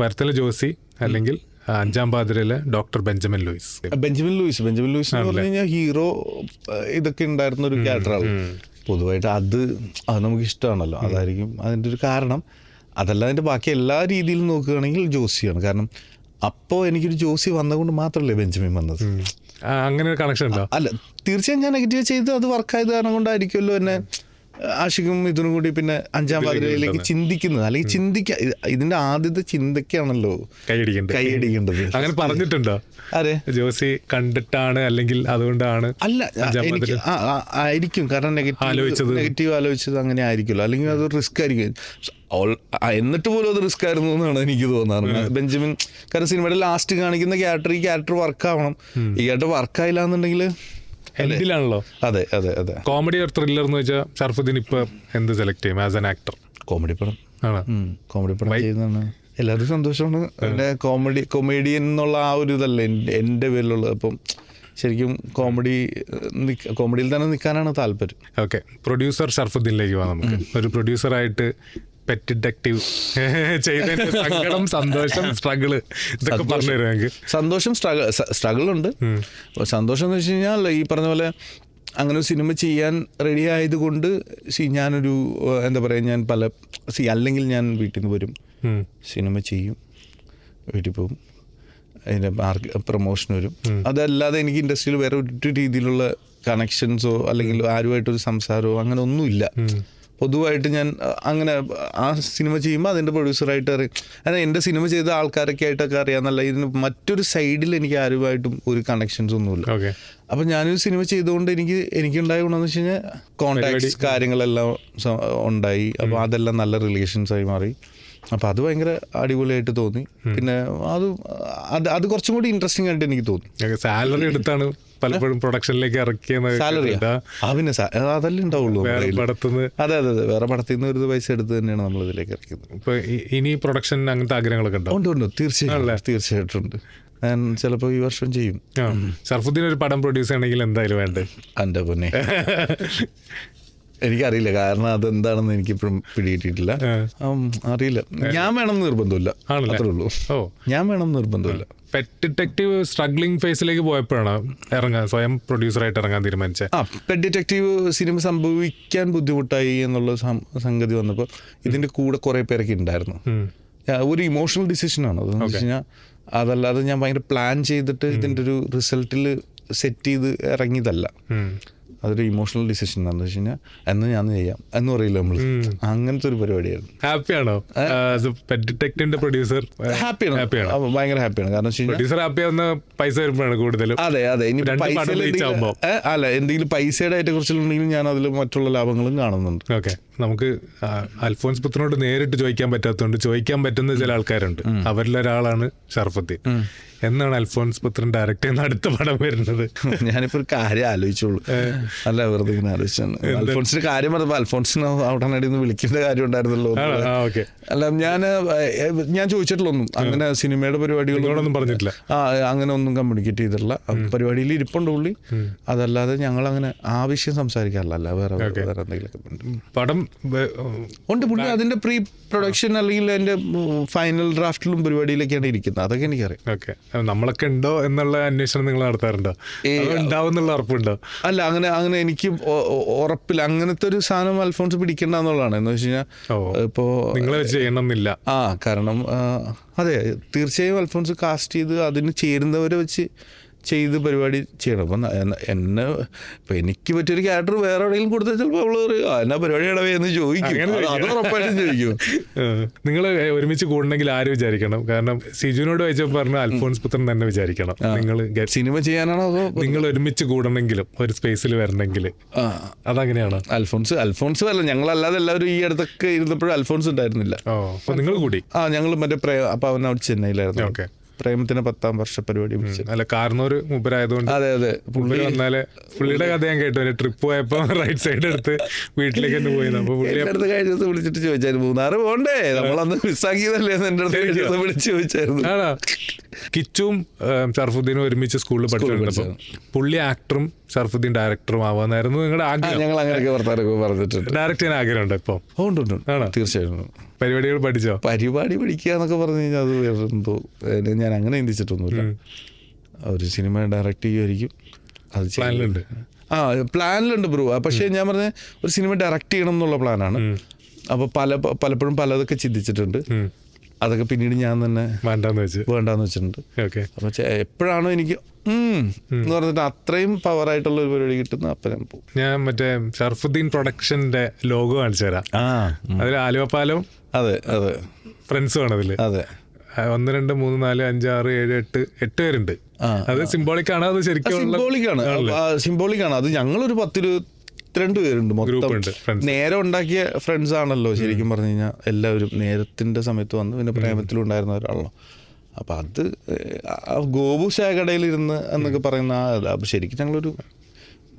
വരത്തല ജോസി അല്ലെങ്കിൽ 5-ാം പാതിരയിലെ ഡോക്ടർ ബെഞ്ചമിൻ ലൂയിസ് എന്ന് പറഞ്ഞു കഴിഞ്ഞാൽ ഹീറോ ഇതൊക്കെ ഉണ്ടായിരുന്ന ഒരു ക്യാരക്ടറാണ്. പൊതുവായിട്ട് അത് നമുക്ക് ഇഷ്ടമാണല്ലോ, അതായിരിക്കും അതിൻ്റെ ഒരു കാരണം. അതല്ല അതിൻ്റെ ബാക്കി എല്ലാ രീതിയിലും നോക്കുകയാണെങ്കിൽ ജോസിയാണ്. കാരണം അപ്പോൾ എനിക്കൊരു ജോസി വന്നതുകൊണ്ട് മാത്രമല്ലേ ബെഞ്ചമിൻ വന്നത്. അങ്ങനെ ഒരു കണക്ഷൻ ഉണ്ടോ? അല്ല, തീർച്ചയായും ഞാൻ നെഗറ്റീവ് ചെയ്ത് അത് വർക്കായത് കാരണം കൊണ്ടായിരിക്കുമല്ലോ എന്നെ ആഷിഖും ഇതിനും കൂടി പിന്നെ അഞ്ചാം പാതിരയിലേക്ക് ചിന്തിക്കുന്നത്, അല്ലെങ്കിൽ ഇതിന്റെ ആദ്യത്തെ ചിന്തക്കാണല്ലോ കൈയടിക്കേണ്ടത്. അങ്ങനെ പറഞ്ഞിട്ടുണ്ടോ? അതെ, ജോസി കണ്ടിട്ടാണ് അല്ലെങ്കിൽ അതുകൊണ്ടാണ് അല്ല എനിക്ക് ആയിരിക്കും, കാരണം നെഗറ്റീവ് ആലോചിച്ചത് അങ്ങനെ ആയിരിക്കുമല്ലോ, അല്ലെങ്കിൽ അത് റിസ്ക് ആയിരിക്കും. എന്നിട്ട് പോലും അത് റിസ്ക് ആയിരുന്നു എന്നാണ് എനിക്ക് തോന്നാറ്. ബെഞ്ചമിൻ, കാരണം സിനിമയുടെ ലാസ്റ്റ് കാണിക്കുന്ന ഈ ക്യാരക്ടർ വർക്കാവണം. ഈ ക്യാരക്ടർ വർക്കായില്ല എന്നുണ്ടെങ്കിൽ എന്തിലാണല്ലോ. അതെ അതെ അതെ. കോമഡി ഓർ ത്രില്ലർ എന്ന് വെച്ചാൽ ഷർഫുദ്ദീൻ ഇപ്പൊ എന്ത് സെലക്ട് ചെയ്യും ആസ് ആൻ ആക്ടർ? കോമഡി പടം ചെയ്യുന്നതാണ് എല്ലാവരും സന്തോഷമാണ്. പിന്നെ കൊമേഡിയൻ എന്നുള്ള ആ ഒരു ഇതല്ല എൻ്റെ പേരിലുള്ളത്. അപ്പം ശരിക്കും കോമഡിയിൽ തന്നെ നിൽക്കാനാണ് താല്പര്യം. ഓക്കെ, പ്രൊഡ്യൂസർ ഷർഫുദ്ദീനിലേക്ക് പോകാം നമുക്ക്. ഒരു പ്രൊഡ്യൂസറായിട്ട് പെറ്റ് ഡിറ്റക്റ്റീവ് ചെയ്തതിന്റെ സങ്കടം, സന്തോഷം, സ്ട്രഗിള് ഇതൊക്കെ പറഞ്ഞു തരാം എനിക്ക്. സന്തോഷം, സ്ട്രഗിളുണ്ട്. സന്തോഷം എന്ന് വെച്ച് കഴിഞ്ഞാൽ ഈ പറഞ്ഞ പോലെ അങ്ങനെ ഒരു സിനിമ ചെയ്യാൻ റെഡി ആയതുകൊണ്ട് ഞാനൊരു എന്താ പറയുക, ഞാൻ അല്ലെങ്കിൽ ഞാൻ വീട്ടിൽ നിന്ന് വരും, സിനിമ ചെയ്യും, വീട്ടിൽ പോകും, അതിൻ്റെ പ്രൊമോഷൻ വരും. അതല്ലാതെ എനിക്ക് ഇൻഡസ്ട്രിയിൽ വേറെ ഒരു രീതിയിലുള്ള കണക്ഷൻസോ അല്ലെങ്കിൽ ആരുമായിട്ടൊരു സംസാരമോ അങ്ങനെ ഒന്നുമില്ല. പൊതുവായിട്ട് ഞാൻ അങ്ങനെ ആ സിനിമ ചെയ്യുമ്പോൾ അതിൻ്റെ പ്രൊഡ്യൂസറായിട്ട് അതായത് എൻ്റെ സിനിമ ചെയ്ത ആൾക്കാരൊക്കെ ആയിട്ടൊക്കെ അറിയാമെന്നല്ല, ഇതിന് മറ്റൊരു സൈഡിൽ എനിക്ക് ആരുമായിട്ടും ഒരു കണക്ഷൻസ് ഒന്നുമില്ല. അപ്പം ഞാനൊരു സിനിമ ചെയ്തുകൊണ്ട് എനിക്കുണ്ടായ ഗുണമെന്ന് വെച്ച് കഴിഞ്ഞാൽ കോൺടാക്ട്സ് കാര്യങ്ങളെല്ലാം ഉണ്ടായി. അപ്പോൾ അതെല്ലാം നല്ല റിലേഷൻസായി മാറി. അപ്പോൾ അത് ഭയങ്കര അടിപൊളിയായിട്ട് തോന്നി. പിന്നെ അത് കുറച്ചും കൂടി ഇൻട്രസ്റ്റിംഗ് ആയിട്ട് എനിക്ക് തോന്നി. സാലറി എടുത്താണ് പലപ്പോഴും പ്രൊഡക്ഷനിലേക്ക് ഇറക്കിയത്. സാലറി പിന്നെ അതല്ലേ ഉണ്ടാവുള്ളൂ. അതെ അതെ അതെ, വേറെ പടത്തിൽ നിന്ന് ഒരു പൈസ എടുത്ത് തന്നെയാണ് നമ്മൾ ഇതിലേക്ക് ഇറക്കിയത്. ഇപ്പൊ ഇനി പ്രൊഡക്ഷൻ അങ്ങനത്തെ ആഗ്രഹങ്ങളൊക്കെ ഉണ്ടോ? ഉണ്ട്, തീർച്ചയായിട്ടും ഉണ്ട്. ഞാൻ ചിലപ്പോൾ ഈ വർഷം ചെയ്യും. ഷർഫുദ്ദീൻ ഒരു പടം പ്രൊഡ്യൂസ് ചെയ്യണമെങ്കിൽ എന്തായാലും വേണ്ടത്? എൻ്റെ പൊന്നെ എനിക്കറിയില്ല, കാരണം അതെന്താണെന്ന് എനിക്കിപ്പോഴും പിടികിട്ടിട്ടില്ല. അറിയില്ല. ഞാൻ വേണം നിർബന്ധമില്ല, അത്രേ ഉള്ളൂ. ഞാൻ വേണം നിർബന്ധമില്ല. പെറ്റ് ഡിറ്റക്റ്റീവ് സ്ട്രഗ്ലിംഗ് ഫേസിലേക്ക് പോയപ്പോഴാണ് സ്വയം പ്രൊഡ്യൂസറായിട്ട് ഇറങ്ങാൻ തീരുമാനിച്ചത്? പെറ്റ് ഡിറ്റക്റ്റീവ് സിനിമ സംഭവിക്കാൻ ബുദ്ധിമുട്ടായി എന്നുള്ള സംഗതി വന്നപ്പോൾ ഇതിൻ്റെ കൂടെ കുറേ പേരൊക്കെ ഉണ്ടായിരുന്നു. ഒരു ഇമോഷണൽ ഡിസിഷനാണ് അതെന്ന് വെച്ച് കഴിഞ്ഞാൽ. അതല്ലാതെ ഞാൻ ഭയങ്കര പ്ലാൻ ചെയ്തിട്ട് ഇതിൻ്റെ ഒരു റിസൾട്ടിൽ സെറ്റ് ചെയ്ത് ഇറങ്ങിയതല്ല. അതൊരു ഇമോഷണൽ ഡിസിഷൻ എന്താണെന്ന് വെച്ച് കഴിഞ്ഞാൽ എന്ന് ഞാൻ ചെയ്യാം എന്ന് പറയില്ല നമ്മൾ, അങ്ങനത്തെ ഒരു പരിപാടിയായിരുന്നു. ഹാപ്പിയാണോ പെറ്റ് ഡിറ്റക്റ്റീവിന്റെ പ്രൊഡ്യൂസർ? ഹാപ്പിയാണ്, ഭയങ്കര ഹാപ്പിയാണ്. കാരണം പ്രൊഡ്യൂസർ ഹാപ്പിയാവുന്ന പൈസ വരുമ്പോഴാണ് കൂടുതലും. അതെ അതെ, ഇനി അല്ല എന്തെങ്കിലും പൈസയുടെ ഏറ്റക്കുറിച്ചിലുണ്ടെങ്കിലും ഞാൻ അതിൽ മറ്റുള്ള ലാഭങ്ങളും കാണുന്നുണ്ട്. ഓക്കെ, നമുക്ക് അൽഫോൻസ് പുത്രനോട് നേരിട്ട് ചോദിക്കാൻ പറ്റാത്തതുകൊണ്ട് ചോദിക്കാൻ പറ്റുന്ന ചില ആൾക്കാരുണ്ട്. അവരിലൊരാളാണ് ഷർഫുദ്ദീൻ. എന്നാണ് അൽഫോൻസ് പുത്രൻ ഡയറക്റ്റ് ചെയ്യുന്ന അടുത്ത പടം വരുന്നത്? ഞാനിപ്പോ ഒരു കാര്യം ആലോചിച്ചോളൂ, അല്ല വെറുതെ ഇങ്ങനെ ആലോചിച്ചാണ്. അൽഫോൻസിന്റെ കാര്യം പറഞ്ഞപ്പോൾ അൽഫോൻസിന് ഉടനടി ഒന്ന് വിളിക്കേണ്ട കാര്യം ഉണ്ടായിരുന്നല്ലോ. അല്ല ഞാൻ ചോദിച്ചിട്ടുള്ള ഒന്നും അങ്ങനെ സിനിമയുടെ പരിപാടികളൊന്നും പറഞ്ഞിട്ടില്ല. അങ്ങനെ ഒന്നും കമ്മ്യൂണിക്കേറ്റ് ചെയ്തിട്ടില്ല. പരിപാടിയിൽ ഇരിപ്പുണ്ട് പുള്ളി. അതല്ലാതെ ഞങ്ങൾ അങ്ങനെ ആവശ്യം സംസാരിക്കാറില്ല. വേറെ എന്തെങ്കിലും പടം ഉണ്ട്. പുള്ളി അതിന്റെ പ്രീ പ്രൊഡക്ഷൻ അല്ലെങ്കിൽ അതിന്റെ ഫൈനൽ ഡ്രാഫ്റ്റിലും പരിപാടിയിലൊക്കെയാണ് ഇരിക്കുന്നത്. അതൊക്കെ എനിക്കറിയാം. ഓക്കെ, നമ്മളൊക്കെ ഉണ്ടോ എന്നുള്ള അന്വേഷണം നിങ്ങൾ നടത്താറുണ്ടോ? ഉണ്ടാവുന്നുള്ള ഉറപ്പുണ്ടോ? അല്ല, അങ്ങനെ എനിക്ക് ഉറപ്പില്ല. അങ്ങനത്തെ ഒരു സാധനം അൽഫോൺസ് പിടിക്കേണ്ട എന്നുള്ളതാണ്. എന്ന് വെച്ച് കഴിഞ്ഞാൽ ഇപ്പോ നിങ്ങളെ ചെയ്യണമെന്നില്ല. കാരണം അതെ, തീർച്ചയായും അൽഫോൺസ് കാസ്റ്റ് ചെയ്ത് അതിന് ചേരുന്നവരെ വെച്ച് ചെയ്ത് പരിപാടി ചെയ്യണം. അപ്പം ഇപ്പം എനിക്ക് പറ്റിയൊരു ക്യാരക്ടർ വേറെ എവിടെയെങ്കിലും കൊടുത്താൽ ചിലപ്പോൾ അവള് എന്നാ പരിപാടി ഇടവേ എന്ന് ചോദിക്കും. അത് ഉറപ്പായിട്ടും ചോദിക്കും. നിങ്ങൾ ഒരുമിച്ച് കൂടണമെങ്കിൽ ആര് വിചാരിക്കണം? കാരണം സിജുവിനോട് ചോദിച്ചപ്പോൾ പറഞ്ഞു അൽഫോൻസ് പുത്രൻ തന്നെ വിചാരിക്കണം. നിങ്ങൾ സിനിമ ചെയ്യാനാണോ അതോ നിങ്ങൾ ഒരുമിച്ച് കൂടണമെങ്കിലും ഒരു സ്പേസിൽ വരണമെങ്കിൽ അതങ്ങനെയാണോ? അൽഫോൺസ് അല്ല, ഞങ്ങളല്ലാതെ എല്ലാവരും ഈ അടുത്തൊക്കെ ഇരുന്നപ്പോഴും അൽഫോൺസ് ഉണ്ടായിരുന്നില്ല. അപ്പോൾ നിങ്ങൾ കൂടി? ഞങ്ങൾ മറ്റേ അപ്പോൾ അവൻ അവിടെ ചെന്നൈയിലായിരുന്നു. ഓക്കെ, പ്രേമത്തിന് 10ാം വർഷ പരിപാടി അല്ല കാരണവര് മൂപ്പരായതുകൊണ്ട്. അതെ അതെ, പുള്ളി വന്നാല് പുള്ളിയുടെ കഥ ഞാൻ കേട്ടു. ട്രിപ്പ് പോയപ്പോ റൈറ്റ് സൈഡ് എടുത്ത് വീട്ടിലേക്ക് തന്നെ പോയത്. അപ്പൊ പുള്ളി അടുത്ത് കഴിഞ്ഞ ദിവസം വിളിച്ചിട്ട് ചോദിച്ചായിരുന്നു, മൂന്നാറ് പോകണ്ടേ, നമ്മളന്ന് മിസ്സാക്കിയതല്ലേ എന്ന് എൻ്റെ അടുത്ത് വിളിച്ച് ചോദിച്ചായിരുന്നു. ആണോ? കിച്ചും ഷർഫുദ്ദീനും ഒരുമിച്ച് സ്കൂളിൽ പഠിച്ചിട്ടുണ്ടപ്പോൾ പുള്ളി ആക്ടറും ഷർഫുദ്ദീൻ ഡയറക്ടറും ആവാന്നായിരുന്നു നിങ്ങളുടെ ആഗ്രഹം? ഞങ്ങൾ അങ്ങനെയൊക്കെ വർത്താനൊക്കെ പറഞ്ഞിട്ടുണ്ട്. ഡയറക്റ്റ് ചെയ്യാൻ ആഗ്രഹമുണ്ടോ ഇപ്പൊ? ഉണ്ട്, തീർച്ചയായിട്ടും. പരിപാടികൾ പഠിച്ചോ? പരിപാടി പഠിക്കുക എന്നൊക്കെ പറഞ്ഞു കഴിഞ്ഞാൽ അത് വേറെ എന്തോ, ഞാൻ അങ്ങനെ ചിന്തിച്ചിട്ടൊന്നുമില്ല. ഒരു സിനിമ ഡയറക്റ്റ് ചെയ്യുമായിരിക്കും, അത് പ്ലാനിലുണ്ട്. പ്ലാനിലുണ്ട് ബ്രോ. പക്ഷേ ഞാൻ പറഞ്ഞ ഒരു സിനിമ ഡയറക്റ്റ് ചെയ്യണം എന്നുള്ള പ്ലാനാണ്. അപ്പോൾ പലപ്പോഴും പലതൊക്കെ ചിന്തിച്ചിട്ടുണ്ട്. അതൊക്കെ പിന്നീട് ഞാൻ തന്നെ വേണ്ടാന്ന് വെച്ചിട്ടുണ്ട്. ഓക്കെ. അപ്പോൾ എപ്പോഴാണോ എനിക്ക് എന്ന് പറഞ്ഞിട്ട് അത്രയും പവറായിട്ടുള്ള ഒരു പരിപാടി കിട്ടുന്ന അപ്പം ഞാൻ പോകും. ഞാൻ മറ്റേ ഷർഫുദ്ദീൻ പ്രൊഡക്ഷന്റെ ലോഗോ കാണിച്ചു തരാം. അതിൽ ആലുവപ്പാലവും ഫ്രണ്ട്സും ആണ് അതില്. 1 2 3 4 5 6 7 8 പേരുണ്ട്. അത് സിംബോളിക് ആണ്. അത് ശരിക്കും സിംബോളിക് ആണ്. അത് ഞങ്ങളൊരു 10-22 പേരുണ്ട് മൊത്തം. നേരെ ഉണ്ടാക്കിയ ഫ്രണ്ട്സ് ആണല്ലോ ശരിക്കും പറഞ്ഞു കഴിഞ്ഞാൽ. എല്ലാവരും നേരത്തിന്റെ സമയത്ത് വന്ന് പിന്നെ പ്രേമത്തിലും ഉണ്ടായിരുന്ന ഒരാളോ. അപ്പം അത് ഗോപു ശാഖടയിലിരുന്ന് എന്നൊക്കെ പറയുന്ന ശരിക്കും ഞങ്ങളൊരു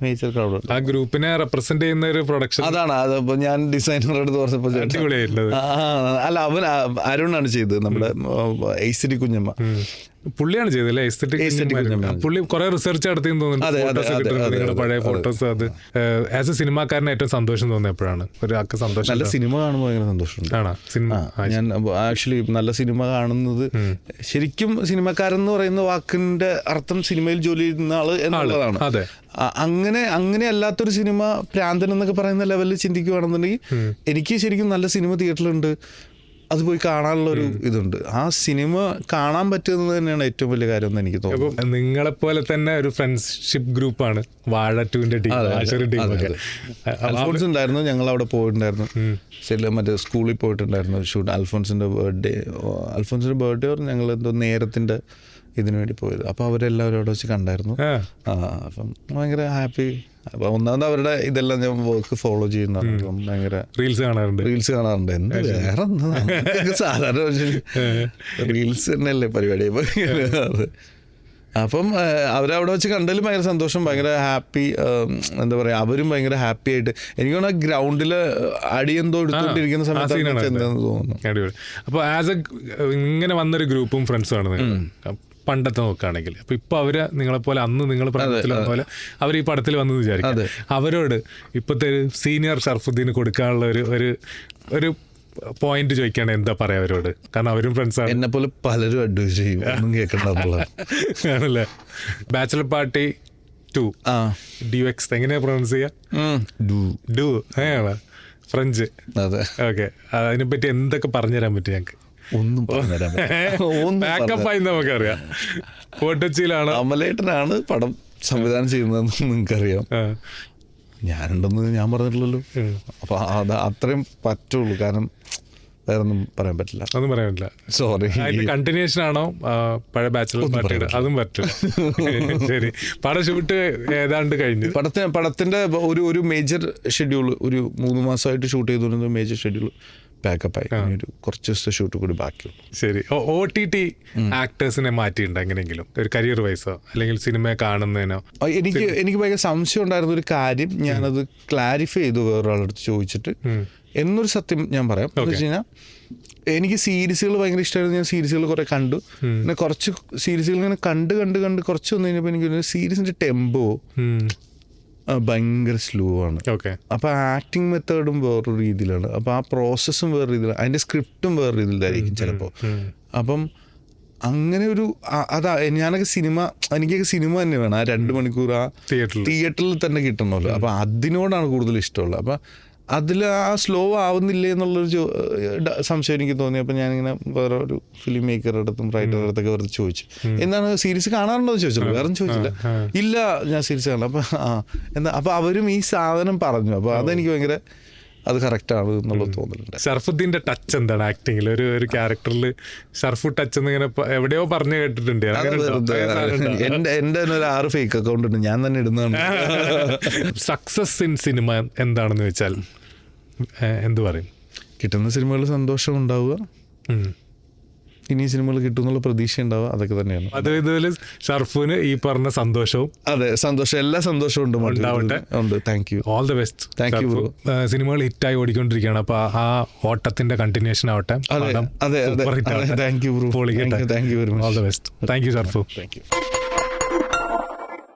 മേജർ ക്രൗഡ്. ആ ഗ്രൂപ്പിനെ റെപ്രസെന്റ് ചെയ്യുന്ന ഒരു പ്രൊഡക്ഷൻ അതാണ്. അതപ്പോ ഞാൻ ഡിസൈനറുടെ അടുത്ത് പറഞ്ഞപ്പോൾ അല്ല അവൻ അരുണാണ് ചെയ്തത്. നമ്മുടെ എയ്സിറ്റി കുഞ്ഞമ്മ പുള്ളിയാണ് ചെയ്തല്ലേ? പുള്ളി കുറെ റിസർച്ച് നടത്തിയെന്ന് തോന്നുന്നു. പഴയ ഫോട്ടോസ്. അത് ആസ് എ സിനിമാക്കാരന് ഏറ്റവും സന്തോഷം തോന്നുന്നത് എപ്പോഴാണ്? ഒരാൾക്ക് സന്തോഷം. നല്ല സിനിമ കാണുമ്പോൾ ഭയങ്കര സന്തോഷമുണ്ട്. ഞാൻ ആക്ച്വലി നല്ല സിനിമ കാണുന്നത്, ശരിക്കും സിനിമക്കാരെന്ന് പറയുന്ന വാക്കിന്റെ അർത്ഥം സിനിമയിൽ ജോലി ചെയ്യുന്ന ആള് എന്നുള്ളതാണ്. അങ്ങനെ അല്ലാത്തൊരു സിനിമ പ്രാന്തൻ എന്നൊക്കെ പറയുന്ന ലെവലിൽ ചിന്തിക്കുകയാണെന്നുണ്ടെങ്കിൽ എനിക്ക് ശരിക്കും നല്ല സിനിമ തിയേറ്ററിലുണ്ട്, അത് പോയി കാണാനുള്ള ഒരു ഇതുണ്ട്. ആ സിനിമ കാണാൻ പറ്റുന്നത് തന്നെയാണ് ഏറ്റവും വലിയ കാര്യം എന്ന് എനിക്ക് തോന്നുന്നു. നിങ്ങളെപ്പോലെ തന്നെ ഒരു ഫ്രണ്ട്ഷിപ്പ് ഗ്രൂപ്പാണ് വാഴ 2ന്റെ ടീം. അൽഫോൺസ് ഉണ്ടായിരുന്നു, ഞങ്ങൾ അവിടെ പോയിട്ടുണ്ടായിരുന്നു. മറ്റേ സ്കൂളിൽ പോയിട്ടുണ്ടായിരുന്നു ഷൂട്ട്. അൽഫോൺസിന്റെ ബർത്ത്ഡേ ഞങ്ങൾ എന്തോ നേരത്തിന്റെ ഇതിനു വേണ്ടി പോയത്. അപ്പോൾ അവരെല്ലാവരും അവിടെ വെച്ച് കണ്ടായിരുന്നു. അപ്പം ഭയങ്കര ഹാപ്പി. അപ്പം ഒന്നാമത് അവരുടെ ഇതെല്ലാം ഞാൻ വർക്ക് ഫോളോ ചെയ്യുന്നതാണ്. അപ്പം ഭയങ്കര റീൽസ് കാണാറുണ്ട്. എന്ത് വേറെ സാധാരണ റീൽസ് തന്നെയല്ലേ പരിപാടി. അപ്പം അവരവിടെ വെച്ച് കണ്ടതിലും ഭയങ്കര സന്തോഷം, ഭയങ്കര ഹാപ്പി. എന്താ പറയുക, അവരും ഭയങ്കര ഹാപ്പി ആയിട്ട്. എനിക്ക് തോന്നുന്നു ഗ്രൗണ്ടിൽ അടിയെന്തോ എടുത്തുകൊണ്ടിരിക്കുന്ന സമയത്ത് എന്താണെന്ന് തോന്നുന്നു. അപ്പോൾ ആസ് എ ഇങ്ങനെ വന്നൊരു ഗ്രൂപ്പും ഫ്രണ്ട്സുമാണ് പണ്ടത്തെ നോക്കുകയാണെങ്കിൽ. അപ്പോൾ ഇപ്പോൾ അവർ നിങ്ങളെപ്പോലെ അന്ന് നിങ്ങൾ പടത്തിൽ വന്ന പോലെ അവർ ഈ പടത്തിൽ വന്നെന്ന് വിചാരിക്കും. അവരോട് ഇപ്പോഴത്തെ ഒരു സീനിയർ ഷർഫുദ്ദീന് കൊടുക്കാനുള്ള ഒരു പോയിന്റ് ചോദിക്കുകയാണ്, എന്താ പറയാ അവരോട്? കാരണം അവരും ഫ്രണ്ട്സാണ്. എന്നെ പോലെ പലരും അഡ്വൈസ് ചെയ്യും, ഒന്നും കേൾക്കണ്ടെന്നുള്ളത് ആണല്ലേ. ബാച്ചലർ പാർട്ടി 2 DUX എങ്ങനെയാ പ്രൊനൗൺസ് ചെയ്യാ? ഡു അങ്ങനെയാണ് ഫ്രഞ്ച്. ഓക്കെ. അതിനെപ്പറ്റി എന്തൊക്കെ പറഞ്ഞുതരാൻ പറ്റും ഞങ്ങൾക്ക്? ഒന്നും ബാക്കപ്പായി നമുക്കറിയാം. കോട്ടച്ചിയിലാണ് അമലേട്ടനാണ് പടം സംവിധാനം ചെയ്യുന്നതെന്ന് നിങ്ങൾക്കറിയാം. ഞാനുണ്ടെന്ന് ഞാൻ പറഞ്ഞിട്ടില്ലല്ലോ. അപ്പൊ അത് അത്രയും പറ്റുള്ളൂ. കാരണം വേറെ ഒന്നും പറയാൻ പറ്റില്ല. ഒന്നും പറയാൻ പറ്റില്ല. സോറി. കണ്ടിന്യൂഷൻ ആണോ പഴയ ബാച്ചലർ പാർട്ടിയുടെ? അതും പറ്റും. ശരി. പടം ഷൂട്ട് ഏതാണ്ട് കഴിഞ്ഞു. പടത്തിന്റെ ഒരു മേജർ ഷെഡ്യൂൾ ഒരു 3 മാസമായിട്ട് ഷൂട്ട് ചെയ്തുകൊണ്ടിരുന്ന മേജർ ഷെഡ്യൂൾ പാക്കപ്പായി. ഒരു കുറച്ച് ദിവസത്തെ ഷൂട്ട് കൂടി ബാക്കിയുള്ളൂ. ശരി. OTT ആക്ടേഴ്സിനെ മാറ്റിയിട്ടുണ്ടോ എങ്ങനെയെങ്കിലും, ഒരു കരിയർ വൈസോ അല്ലെങ്കിൽ സിനിമ കാണുന്നതിനോ? എനിക്ക് ഭയങ്കര സംശയം ഉണ്ടായിരുന്ന ഒരു കാര്യം ഞാനത് ക്ലാരിഫൈ ചെയ്തു വേറൊരാളടുത്ത് ചോദിച്ചിട്ട്. എന്നൊരു സത്യം ഞാൻ പറയാം. എന്ന് വെച്ച് കഴിഞ്ഞാൽ എനിക്ക് സീരീസുകൾ ഭയങ്കര ഇഷ്ടമായിരുന്നു. ഞാൻ സീരീസുകൾ കുറെ കണ്ടു. പിന്നെ കുറച്ച് സീരീസുകൾ ഇങ്ങനെ കണ്ട് കുറച്ച് വന്നു കഴിഞ്ഞപ്പോൾ എനിക്ക് സീരീസിന്റെ ടെമ്പോ ഭയങ്കര സ്ലോ ആണ്. അപ്പോൾ ആക്ടിങ് മെത്തേഡും വേറൊരു രീതിയിലാണ്. അപ്പോൾ ആ പ്രോസസ്സും വേറെ രീതിയിലാണ്. അതിൻ്റെ സ്ക്രിപ്റ്റും വേറെ രീതിയിലായിരിക്കും ചിലപ്പോൾ. അപ്പം അങ്ങനെ ഒരു ഞാനൊക്കെ എനിക്കൊക്കെ സിനിമ തന്നെ വേണം. ആ 2 മണിക്കൂർ ആ തിയേറ്ററിൽ തന്നെ കിട്ടണമല്ലോ. അപ്പം അതിനോടാണ് കൂടുതൽ ഇഷ്ടമുള്ളത്. അപ്പം അതിൽ ആ സ്ലോ ആവുന്നില്ലേ എന്നുള്ളൊരു സംശയം എനിക്ക് തോന്നി. അപ്പം ഞാനിങ്ങനെ വേറെ ഒരു ഫിലിം മേക്കറുടെ അടുത്തും റൈറ്ററുടെ അടുത്തൊക്കെ വെറുതെ ചോദിച്ചു, എന്താണ് സീരീസ് കാണാറുണ്ടോ എന്ന് ചോദിച്ചല്ലോ. വേറെ ചോദിച്ചില്ല. ഇല്ല, ഞാൻ സീരീസ് കാണാം. അപ്പം അപ്പം അവരും ഈ സാധനം പറഞ്ഞു. അപ്പോൾ അതെനിക്ക് ഭയങ്കര അത് കറക്റ്റാണ് എന്നുള്ളത് തോന്നലുണ്ട്. ഷർഫുദ്ദീന്റെ ടച്ച് എന്താണ് ആക്ടിങ്ങിൽ? ഒരു ക്യാരക്ടറിൽ ഷർഫു ടച്ച് എന്ന് ഇങ്ങനെ എവിടെയോ പറഞ്ഞു കേട്ടിട്ടുണ്ട്. എന്റെ തന്നെ ഒരു 6 ഫേക്ക് അക്കൗണ്ട് ഉണ്ട്, ഞാൻ തന്നെ ഇടുന്നതാണ്. സക്സസ് ഇൻ സിനിമ എന്താണെന്ന് വെച്ചാൽ എന്ത് പറയും? കിട്ടുന്ന സിനിമകൾ സന്തോഷം ഉണ്ടാവുക, ഇനി സിനിമകൾ കിട്ടും എന്നുള്ള പ്രതീക്ഷ ഉണ്ടാവുക, അതൊക്കെ തന്നെയാണ്. അത് ഇതുപോലെ ഷർഫുവിന് ഈ പറഞ്ഞ സന്തോഷവും. അതെ, സന്തോഷം, എല്ലാ സന്തോഷവും ഉണ്ടാവട്ടെ. Thank you, all the best. Thank you. സിനിമകൾ ഹിറ്റായി ഓടിക്കൊണ്ടിരിക്കുകയാണ്. അപ്പൊ ആ ഓട്ടത്തിന്റെ കണ്ടിന്യൂഷൻ ആവട്ടെ. Thank you bro. All the best. Thank you Sharfu. Thank you.